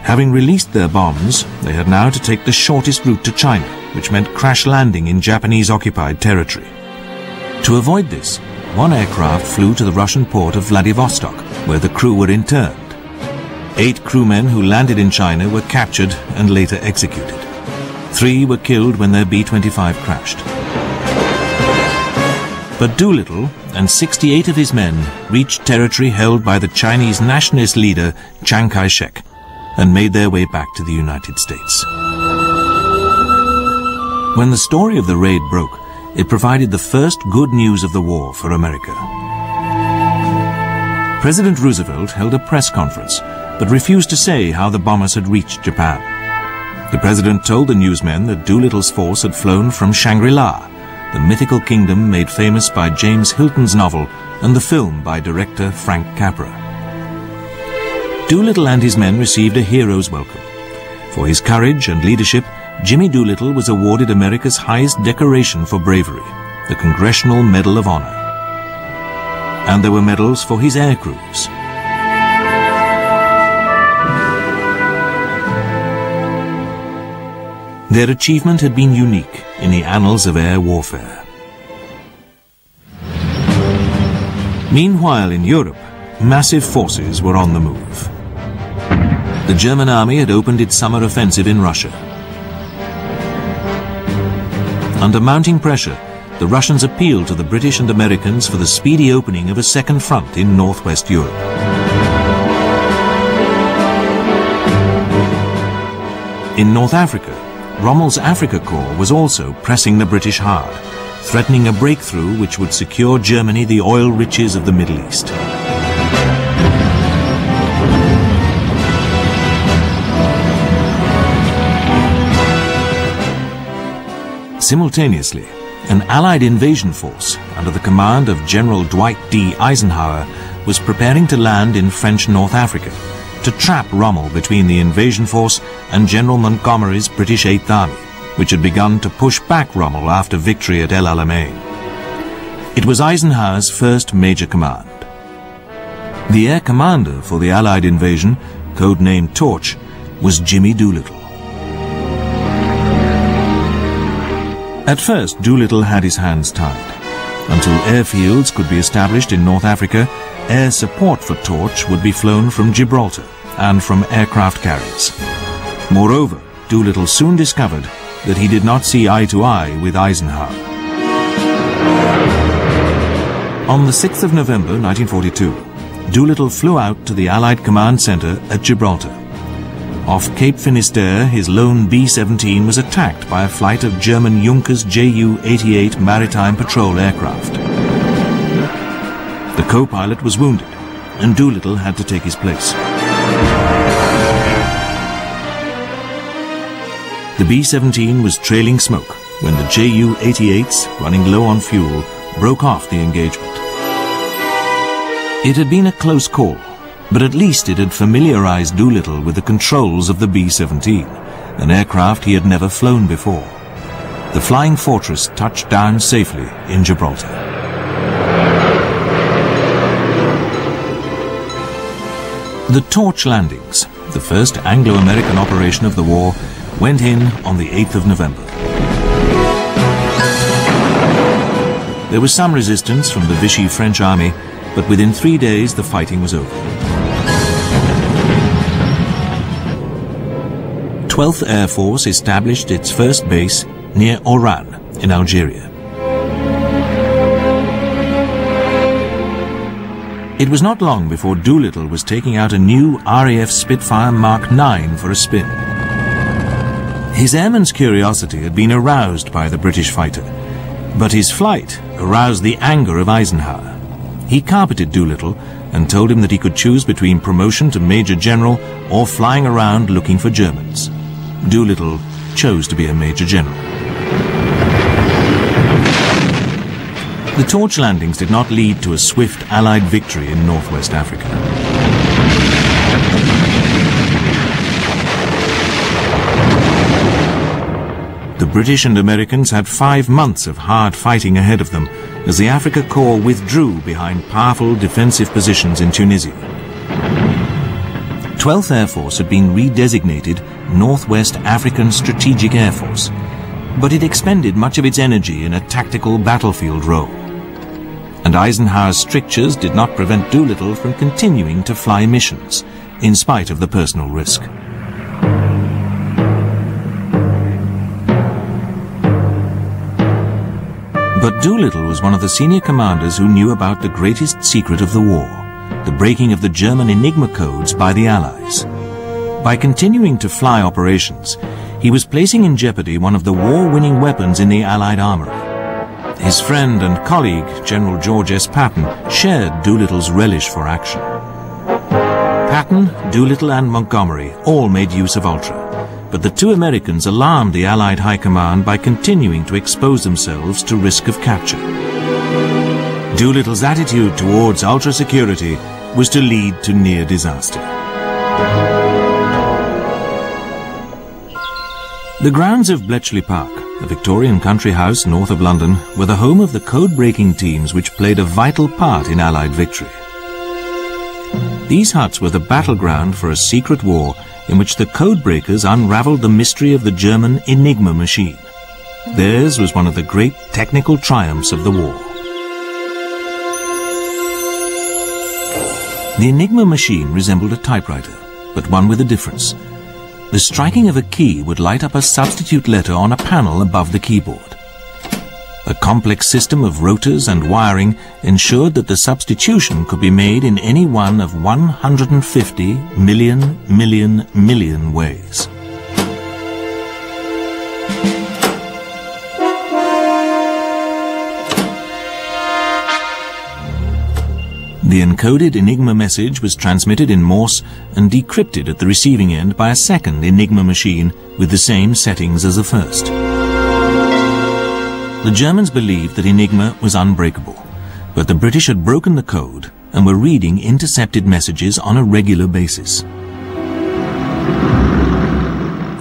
Having released their bombs, they had now to take the shortest route to China, which meant crash landing in Japanese-occupied territory. To avoid this, one aircraft flew to the Russian port of Vladivostok, where the crew were interned. 8 crewmen who landed in China were captured and later executed. 3 were killed when their B-25 crashed. But Doolittle and 68 of his men reached territory held by the Chinese nationalist leader Chiang Kai-shek and made their way back to the United States. When the story of the raid broke, it provided the first good news of the war for America. President Roosevelt held a press conference, but refused to say how the bombers had reached Japan. The president told the newsmen that Doolittle's force had flown from Shangri-La, the mythical kingdom made famous by James Hilton's novel and the film by director Frank Capra. Doolittle and his men received a hero's welcome. For his courage and leadership, Jimmy Doolittle was awarded America's highest decoration for bravery, the Congressional Medal of Honor. And there were medals for his air crews. Their achievement had been unique in the annals of air warfare. Meanwhile, in Europe, massive forces were on the move. The German army had opened its summer offensive in Russia. Under mounting pressure, the Russians appealed to the British and Americans for the speedy opening of a second front in northwest Europe. In North Africa, Rommel's Africa Corps was also pressing the British hard, threatening a breakthrough which would secure Germany the oil riches of the Middle East. Simultaneously, an Allied invasion force under the command of General Dwight D. Eisenhower was preparing to land in French North Africa to trap Rommel between the invasion force and General Montgomery's British 8th Army, which had begun to push back Rommel after victory at El Alamein. It was Eisenhower's first major command. The air commander for the Allied invasion, codenamed Torch, was Jimmy Doolittle. At first, Doolittle had his hands tied. Until airfields could be established in North Africa, air support for Torch would be flown from Gibraltar and from aircraft carriers. Moreover, Doolittle soon discovered that he did not see eye to eye with Eisenhower. On the 6th of November 1942, Doolittle flew out to the Allied Command Center at Gibraltar. Off Cape Finisterre, his lone B-17 was attacked by a flight of German Junkers Ju-88 maritime patrol aircraft. The co-pilot was wounded, and Doolittle had to take his place. The B-17 was trailing smoke when the Ju-88s, running low on fuel, broke off the engagement. It had been a close call, but at least it had familiarized Doolittle with the controls of the B-17, an aircraft he had never flown before. The Flying Fortress touched down safely in Gibraltar. The Torch landings, the first Anglo-American operation of the war, went in on the 8th of November. There was some resistance from the Vichy French army, but within 3 days the fighting was over. 12th Air Force established its first base near Oran in Algeria. It was not long before Doolittle was taking out a new RAF Spitfire Mark 9 for a spin. His airman's curiosity had been aroused by the British fighter, but his flight aroused the anger of Eisenhower. He carpeted Doolittle and told him that he could choose between promotion to Major General or flying around looking for Germans. Doolittle chose to be a Major General. The Torch landings did not lead to a swift Allied victory in northwest Africa. The British and Americans had 5 months of hard fighting ahead of them as the Africa Corps withdrew behind powerful defensive positions in Tunisia. 12th Air Force had been redesignated Northwest African Strategic Air Force, but it expended much of its energy in a tactical battlefield role. And Eisenhower's strictures did not prevent Doolittle from continuing to fly missions, in spite of the personal risk. But Doolittle was one of the senior commanders who knew about the greatest secret of the war, the breaking of the German Enigma codes by the Allies. By continuing to fly operations, he was placing in jeopardy one of the war-winning weapons in the Allied armory. His friend and colleague, General George S. Patton, shared Doolittle's relish for action. Patton, Doolittle and Montgomery all made use of Ultra, but the two Americans alarmed the Allied High Command by continuing to expose themselves to risk of capture. Doolittle's attitude towards Ultra security was to lead to near disaster. The grounds of Bletchley Park, a Victorian country house north of London, were the home of the code-breaking teams which played a vital part in Allied victory. These huts were the battleground for a secret war in which the code-breakers unraveled the mystery of the German Enigma machine. Theirs was one of the great technical triumphs of the war. The Enigma machine resembled a typewriter, but one with a difference. The striking of a key would light up a substitute letter on a panel above the keyboard. A complex system of rotors and wiring ensured that the substitution could be made in any one of 150 million ways. The encoded Enigma message was transmitted in Morse and decrypted at the receiving end by a second Enigma machine with the same settings as the first. The Germans believed that Enigma was unbreakable, but the British had broken the code and were reading intercepted messages on a regular basis.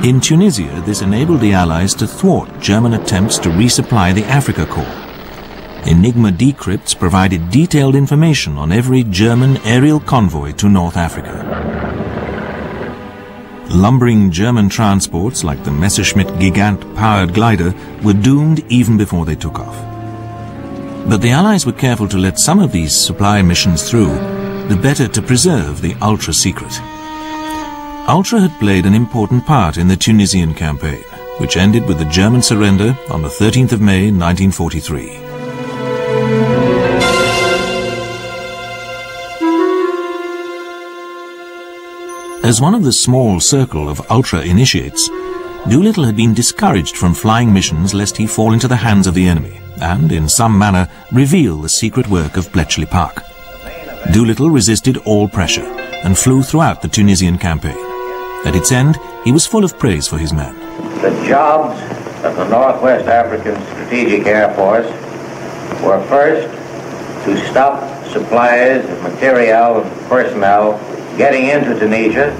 In Tunisia, this enabled the Allies to thwart German attempts to resupply the Africa Corps. Enigma decrypts provided detailed information on every German aerial convoy to North Africa. Lumbering German transports like the Messerschmitt Gigant powered glider were doomed even before they took off. But the Allies were careful to let some of these supply missions through, the better to preserve the Ultra secret. Ultra had played an important part in the Tunisian campaign, which ended with the German surrender on the 13th of May 1943. As one of the small circle of Ultra initiates, Doolittle had been discouraged from flying missions lest he fall into the hands of the enemy and, in some manner, reveal the secret work of Bletchley Park. Doolittle resisted all pressure and flew throughout the Tunisian campaign. At its end, he was full of praise for his men. The jobs of the Northwest African Strategic Air Force were first to stop supplies of material and personnel getting into Tunisia,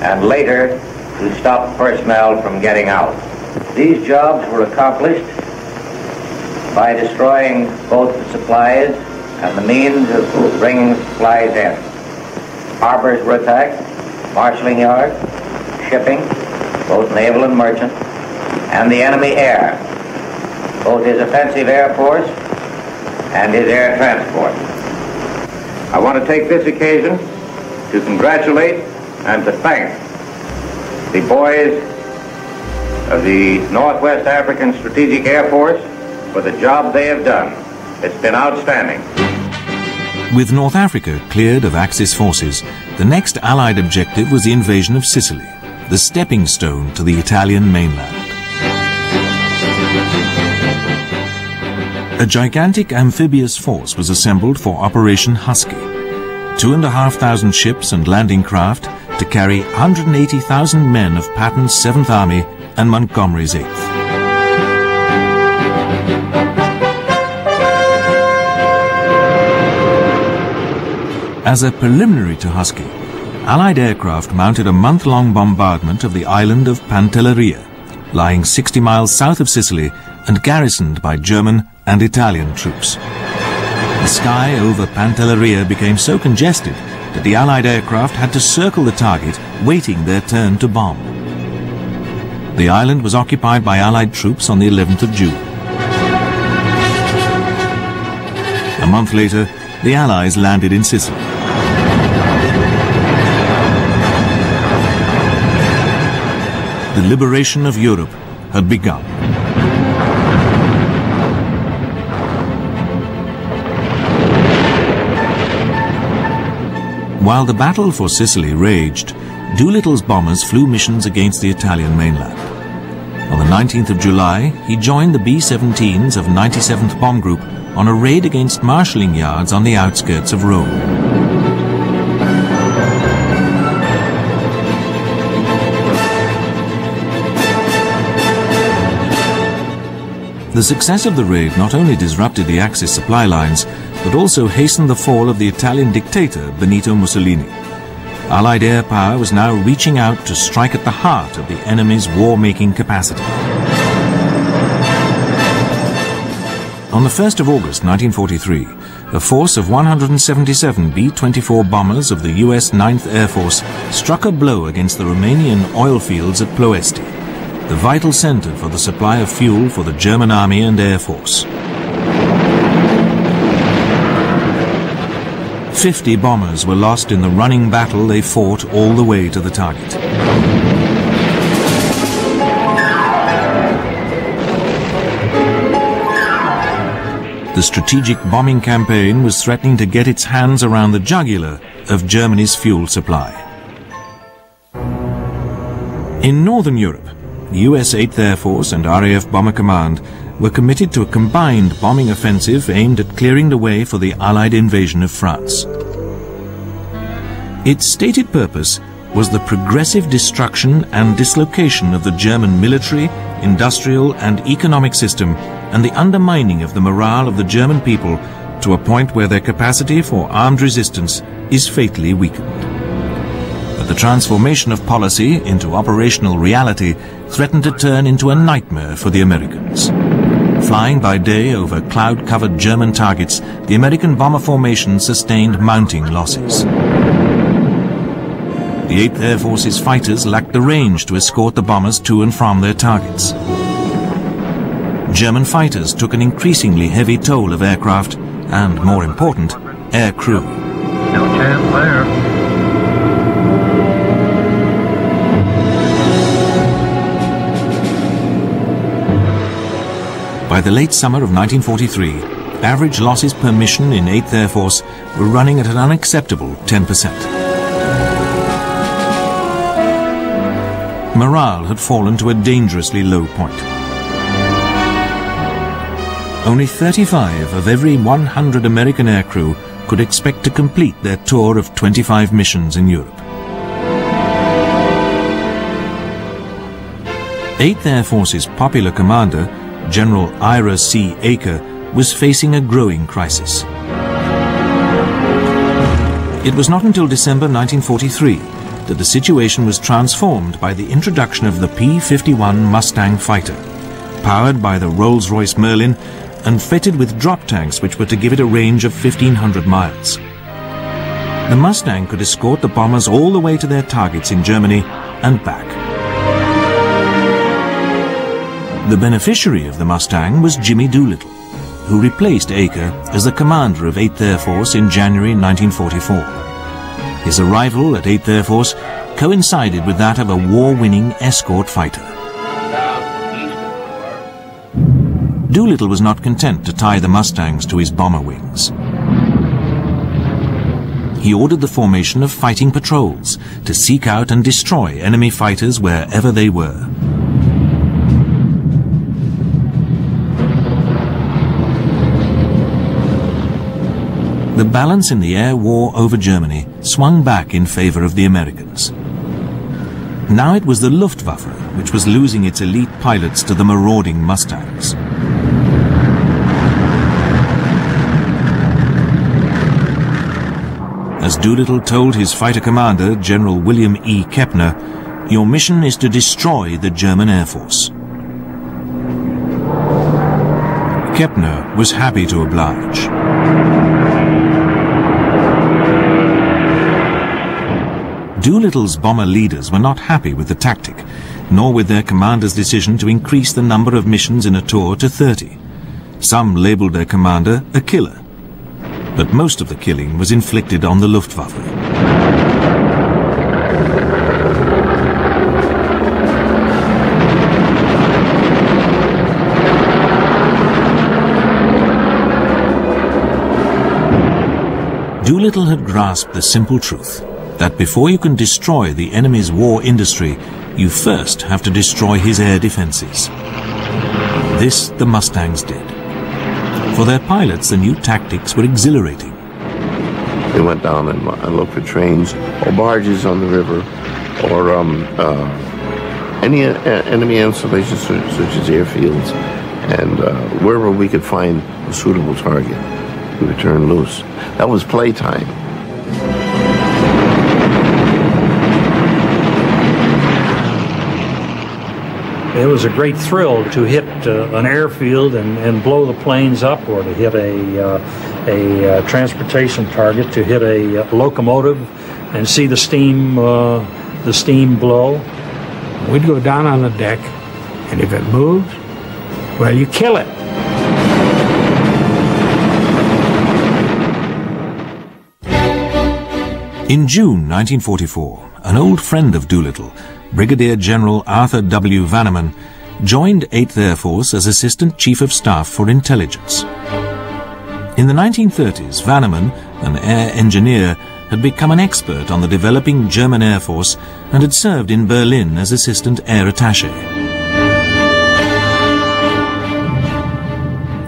and later to stop personnel from getting out. These jobs were accomplished by destroying both the supplies and the means of bringing supplies in. Harbors were attacked, marshalling yards, shipping, both naval and merchant, and the enemy air, both his offensive air force and his air transport. I want to take this occasion to congratulate and to thank the boys of the Northwest African Strategic Air Force for the job they have done. It's been outstanding. With North Africa cleared of Axis forces, the next Allied objective was the invasion of Sicily, the stepping stone to the Italian mainland. A gigantic amphibious force was assembled for Operation Husky, 2,500 ships and landing craft to carry 180,000 men of Patton's 7th Army and Montgomery's 8th. As a preliminary to Husky, Allied aircraft mounted a month-long bombardment of the island of Pantelleria, lying 60 miles south of Sicily and garrisoned by German and Italian troops. The sky over Pantelleria became so congested that the Allied aircraft had to circle the target, waiting their turn to bomb. The island was occupied by Allied troops on the 11th of June. A month later, the Allies landed in Sicily. The liberation of Europe had begun. While the battle for Sicily raged, Doolittle's bombers flew missions against the Italian mainland. On the 19th of July, he joined the B-17s of 97th Bomb Group on a raid against marshalling yards on the outskirts of Rome. The success of the raid not only disrupted the Axis supply lines, but also hastened the fall of the Italian dictator Benito Mussolini. Allied air power was now reaching out to strike at the heart of the enemy's war-making capacity. On the 1st of August 1943, a force of 177 B-24 bombers of the US 9th Air Force struck a blow against the Romanian oil fields at Ploiești, the vital center for the supply of fuel for the German Army and Air Force. 50 bombers were lost in the running battle they fought all the way to the target. The strategic bombing campaign was threatening to get its hands around the jugular of Germany's fuel supply. In Northern Europe, the US 8th Air Force and RAF Bomber Command were committed to a combined bombing offensive aimed at clearing the way for the Allied invasion of France. Its stated purpose was the progressive destruction and dislocation of the German military, industrial and economic system, and the undermining of the morale of the German people to a point where their capacity for armed resistance is fatally weakened. But the transformation of policy into operational reality threatened to turn into a nightmare for the Americans. Flying by day over cloud-covered German targets, the American bomber formation sustained mounting losses. The 8th Air Force's fighters lacked the range to escort the bombers to and from their targets. German fighters took an increasingly heavy toll of aircraft and, more important, air crew. No chance there. By the late summer of 1943, average losses per mission in 8th Air Force were running at an unacceptable 10%. Morale had fallen to a dangerously low point. Only 35 of every 100 American aircrew could expect to complete their tour of 25 missions in Europe. 8th Air Force's popular commander, General Ira C. Aker, was facing a growing crisis. It was not until December 1943 that the situation was transformed by the introduction of the P-51 Mustang fighter, powered by the Rolls-Royce Merlin and fitted with drop tanks which were to give it a range of 1,500 miles. The Mustang could escort the bombers all the way to their targets in Germany and back. The beneficiary of the Mustang was Jimmy Doolittle, who replaced Aker as the commander of 8th Air Force in January 1944. His arrival at 8th Air Force coincided with that of a war-winning escort fighter. Doolittle was not content to tie the Mustangs to his bomber wings. He ordered the formation of fighting patrols to seek out and destroy enemy fighters wherever they were. The balance in the air war over Germany swung back in favor of the Americans. Now it was the Luftwaffe which was losing its elite pilots to the marauding Mustangs. As Doolittle told his fighter commander, General William E. Kepner, "Your mission is to destroy the German Air Force." Kepner was happy to oblige. Doolittle's bomber leaders were not happy with the tactic, nor with their commander's decision to increase the number of missions in a tour to 30. Some labeled their commander a killer, but most of the killing was inflicted on the Luftwaffe. Doolittle had grasped the simple truth that before you can destroy the enemy's war industry, you first have to destroy his air defenses. This the Mustangs did. For their pilots, the new tactics were exhilarating. They went down and looked for trains or barges on the river, or any enemy installations such as airfields, and wherever we could find a suitable target, we would turn loose. That was playtime. It was a great thrill to hit an airfield and blow the planes up, or to hit a transportation target, to hit a locomotive and see the steam blow. We'd go down on the deck, and if it moved, well, you kill it. In June 1944, an old friend of Doolittle, Brigadier General Arthur W. Vanneman, joined 8th Air Force as Assistant Chief of Staff for Intelligence. In the 1930s, Vanneman, an air engineer, had become an expert on the developing German Air Force and had served in Berlin as Assistant Air Attaché.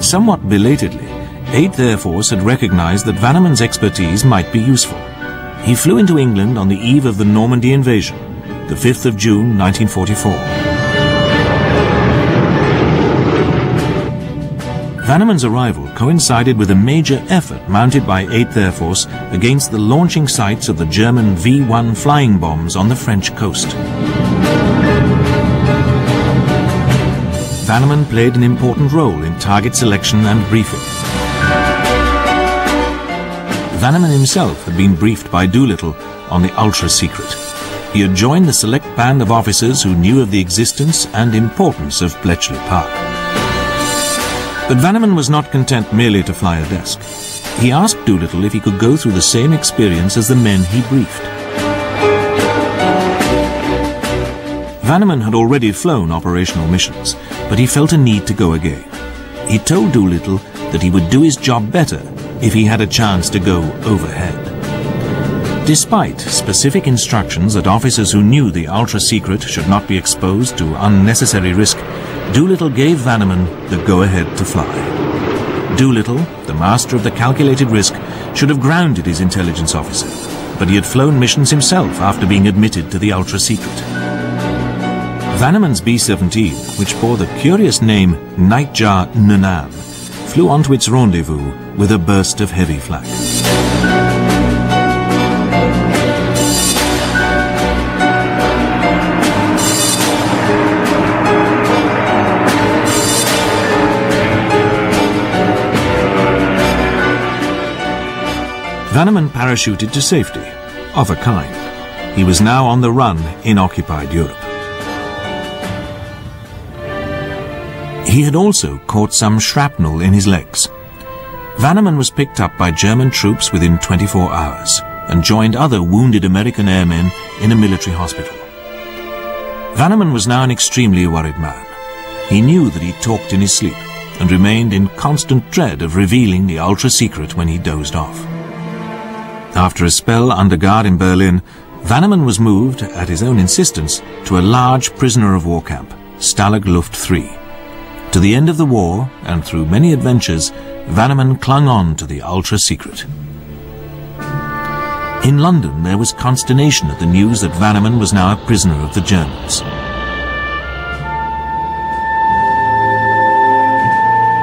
Somewhat belatedly, 8th Air Force had recognized that Vanneman's expertise might be useful. He flew into England on the eve of the Normandy invasion, the 5th of June 1944. Vanneman's arrival coincided with a major effort mounted by 8th Air Force against the launching sites of the German V-1 flying bombs on the French coast. Vanneman played an important role in target selection and briefing. Vanneman himself had been briefed by Doolittle on the ultra-secret. He had joined the select band of officers who knew of the existence and importance of Bletchley Park. But Vanneman was not content merely to fly a desk. He asked Doolittle if he could go through the same experience as the men he briefed. Vanneman had already flown operational missions, but he felt a need to go again. He told Doolittle that he would do his job better if he had a chance to go overhead. Despite specific instructions that officers who knew the ultra-secret should not be exposed to unnecessary risk, Doolittle gave Vanneman the go-ahead to fly. Doolittle, the master of the calculated risk, should have grounded his intelligence officer, but he had flown missions himself after being admitted to the ultra-secret. Vanneman's B-17, which bore the curious name Nightjar Nunnan, flew onto its rendezvous with a burst of heavy flak. Vanneman parachuted to safety, of a kind. He was now on the run in occupied Europe. He had also caught some shrapnel in his legs. Vanneman was picked up by German troops within 24 hours and joined other wounded American airmen in a military hospital. Vanneman was now an extremely worried man. He knew that he talked in his sleep and remained in constant dread of revealing the ultra-secret when he dozed off. After a spell under guard in Berlin, Vanneman was moved, at his own insistence, to a large prisoner-of-war camp, Stalag Luft III. To the end of the war, and through many adventures, Vanneman clung on to the ultra-secret. In London, there was consternation at the news that Vanneman was now a prisoner of the Germans.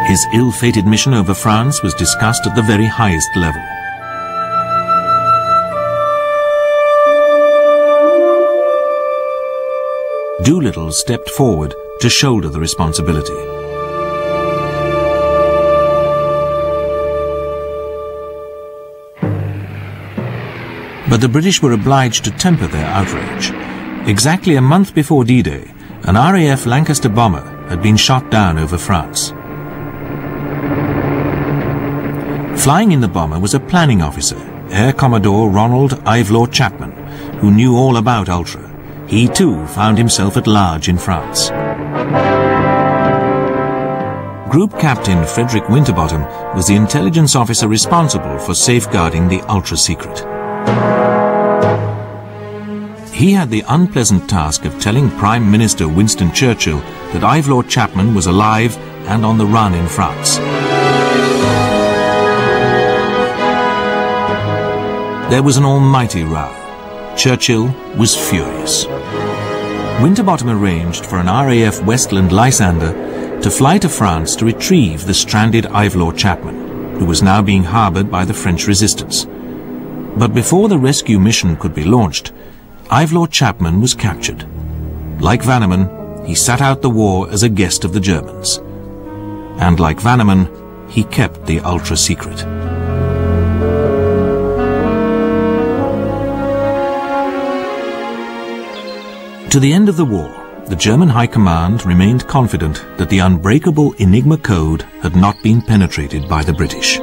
His ill-fated mission over France was discussed at the very highest level. Doolittle stepped forward to shoulder the responsibility. But the British were obliged to temper their outrage. Exactly a month before D-Day, an RAF Lancaster bomber had been shot down over France. Flying in the bomber was a planning officer, Air Commodore Ronald Ivelaw Chapman, who knew all about Ultra. He too found himself at large in France. Group Captain Frederick Winterbottom was the intelligence officer responsible for safeguarding the ultra-secret. He had the unpleasant task of telling Prime Minister Winston Churchill that Ivor Chapman was alive and on the run in France. There was an almighty row. Churchill was furious. Winterbottom arranged for an RAF Westland Lysander to fly to France to retrieve the stranded Ivor Chapman, who was now being harboured by the French resistance. But before the rescue mission could be launched, Ivor Chapman was captured. Like Vanneman, he sat out the war as a guest of the Germans. And like Vanneman, he kept the ultra-secret. To the end of the war, the German High Command remained confident that the unbreakable Enigma code had not been penetrated by the British.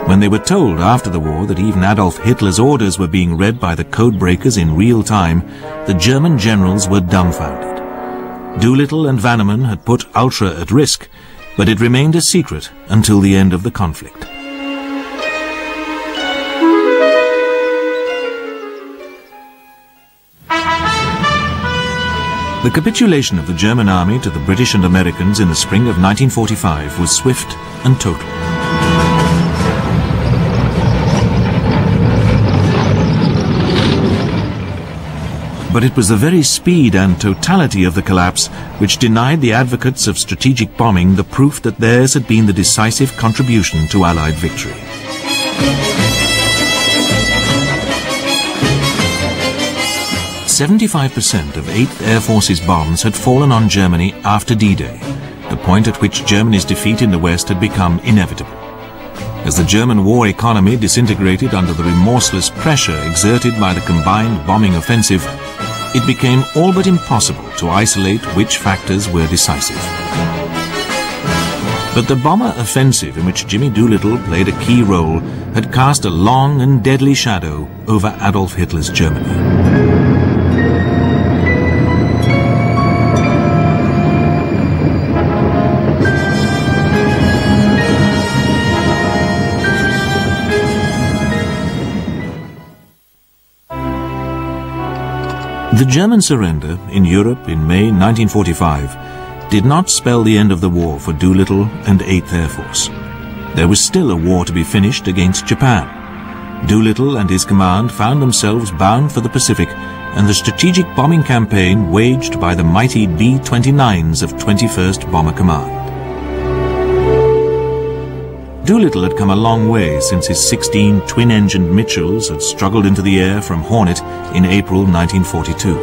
When they were told after the war that even Adolf Hitler's orders were being read by the code breakers in real time, the German generals were dumbfounded. Doolittle and Vanneman had put Ultra at risk, but it remained a secret until the end of the conflict. The capitulation of the German army to the British and Americans in the spring of 1945 was swift and total. But it was the very speed and totality of the collapse which denied the advocates of strategic bombing the proof that theirs had been the decisive contribution to Allied victory. "75% of 8th Air Force's bombs had fallen on Germany after D-Day, the point at which Germany's defeat in the West had become inevitable. As the German war economy disintegrated under the remorseless pressure exerted by the combined bombing offensive, it became all but impossible to isolate which factors were decisive. But the bomber offensive in which Jimmy Doolittle played a key role had cast a long and deadly shadow over Adolf Hitler's Germany. The German surrender in Europe in May 1945 did not spell the end of the war for Doolittle and 8th Air Force. There was still a war to be finished against Japan. Doolittle and his command found themselves bound for the Pacific and the strategic bombing campaign waged by the mighty B-29s of 21st Bomber Command. Doolittle had come a long way since his 16 twin-engined Mitchells had struggled into the air from Hornet in April 1942.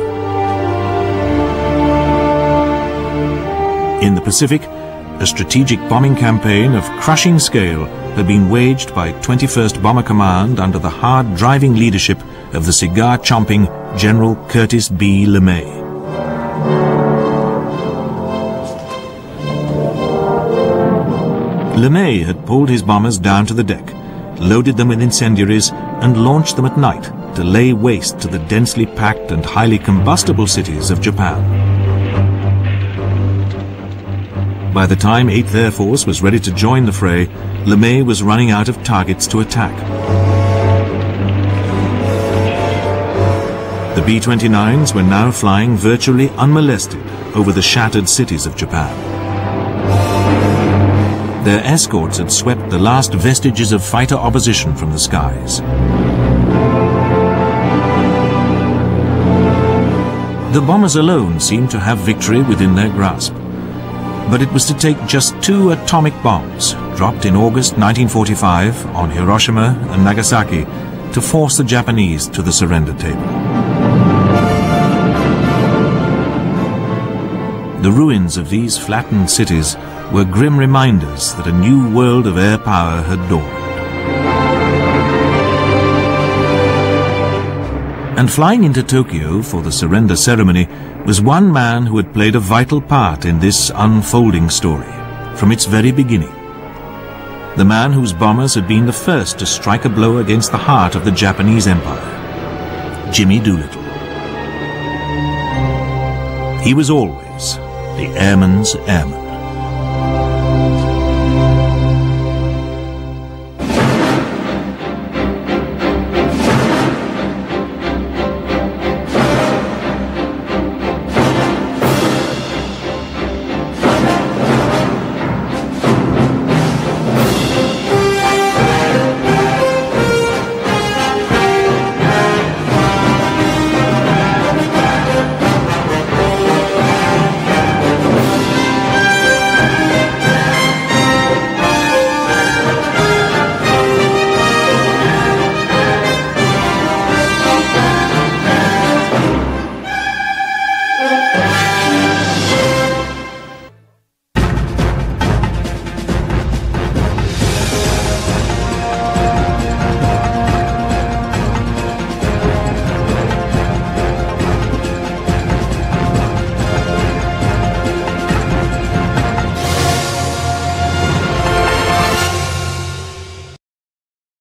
In the Pacific, a strategic bombing campaign of crushing scale had been waged by 21st Bomber Command under the hard-driving leadership of the cigar-chomping General Curtis B. LeMay. LeMay had pulled his bombers down to the deck, loaded them with incendiaries, and launched them at night to lay waste to the densely packed and highly combustible cities of Japan. By the time 8th Air Force was ready to join the fray, LeMay was running out of targets to attack. The B-29s were now flying virtually unmolested over the shattered cities of Japan. Their escorts had swept the last vestiges of fighter opposition from the skies. The bombers alone seemed to have victory within their grasp. But it was to take just 2 atomic bombs, dropped in August 1945 on Hiroshima and Nagasaki, to force the Japanese to the surrender table. The ruins of these flattened cities were grim reminders that a new world of air power had dawned. And flying into Tokyo for the surrender ceremony was one man who had played a vital part in this unfolding story from its very beginning. The man whose bombers had been the first to strike a blow against the heart of the Japanese Empire, Jimmy Doolittle. He was always the airman's airman.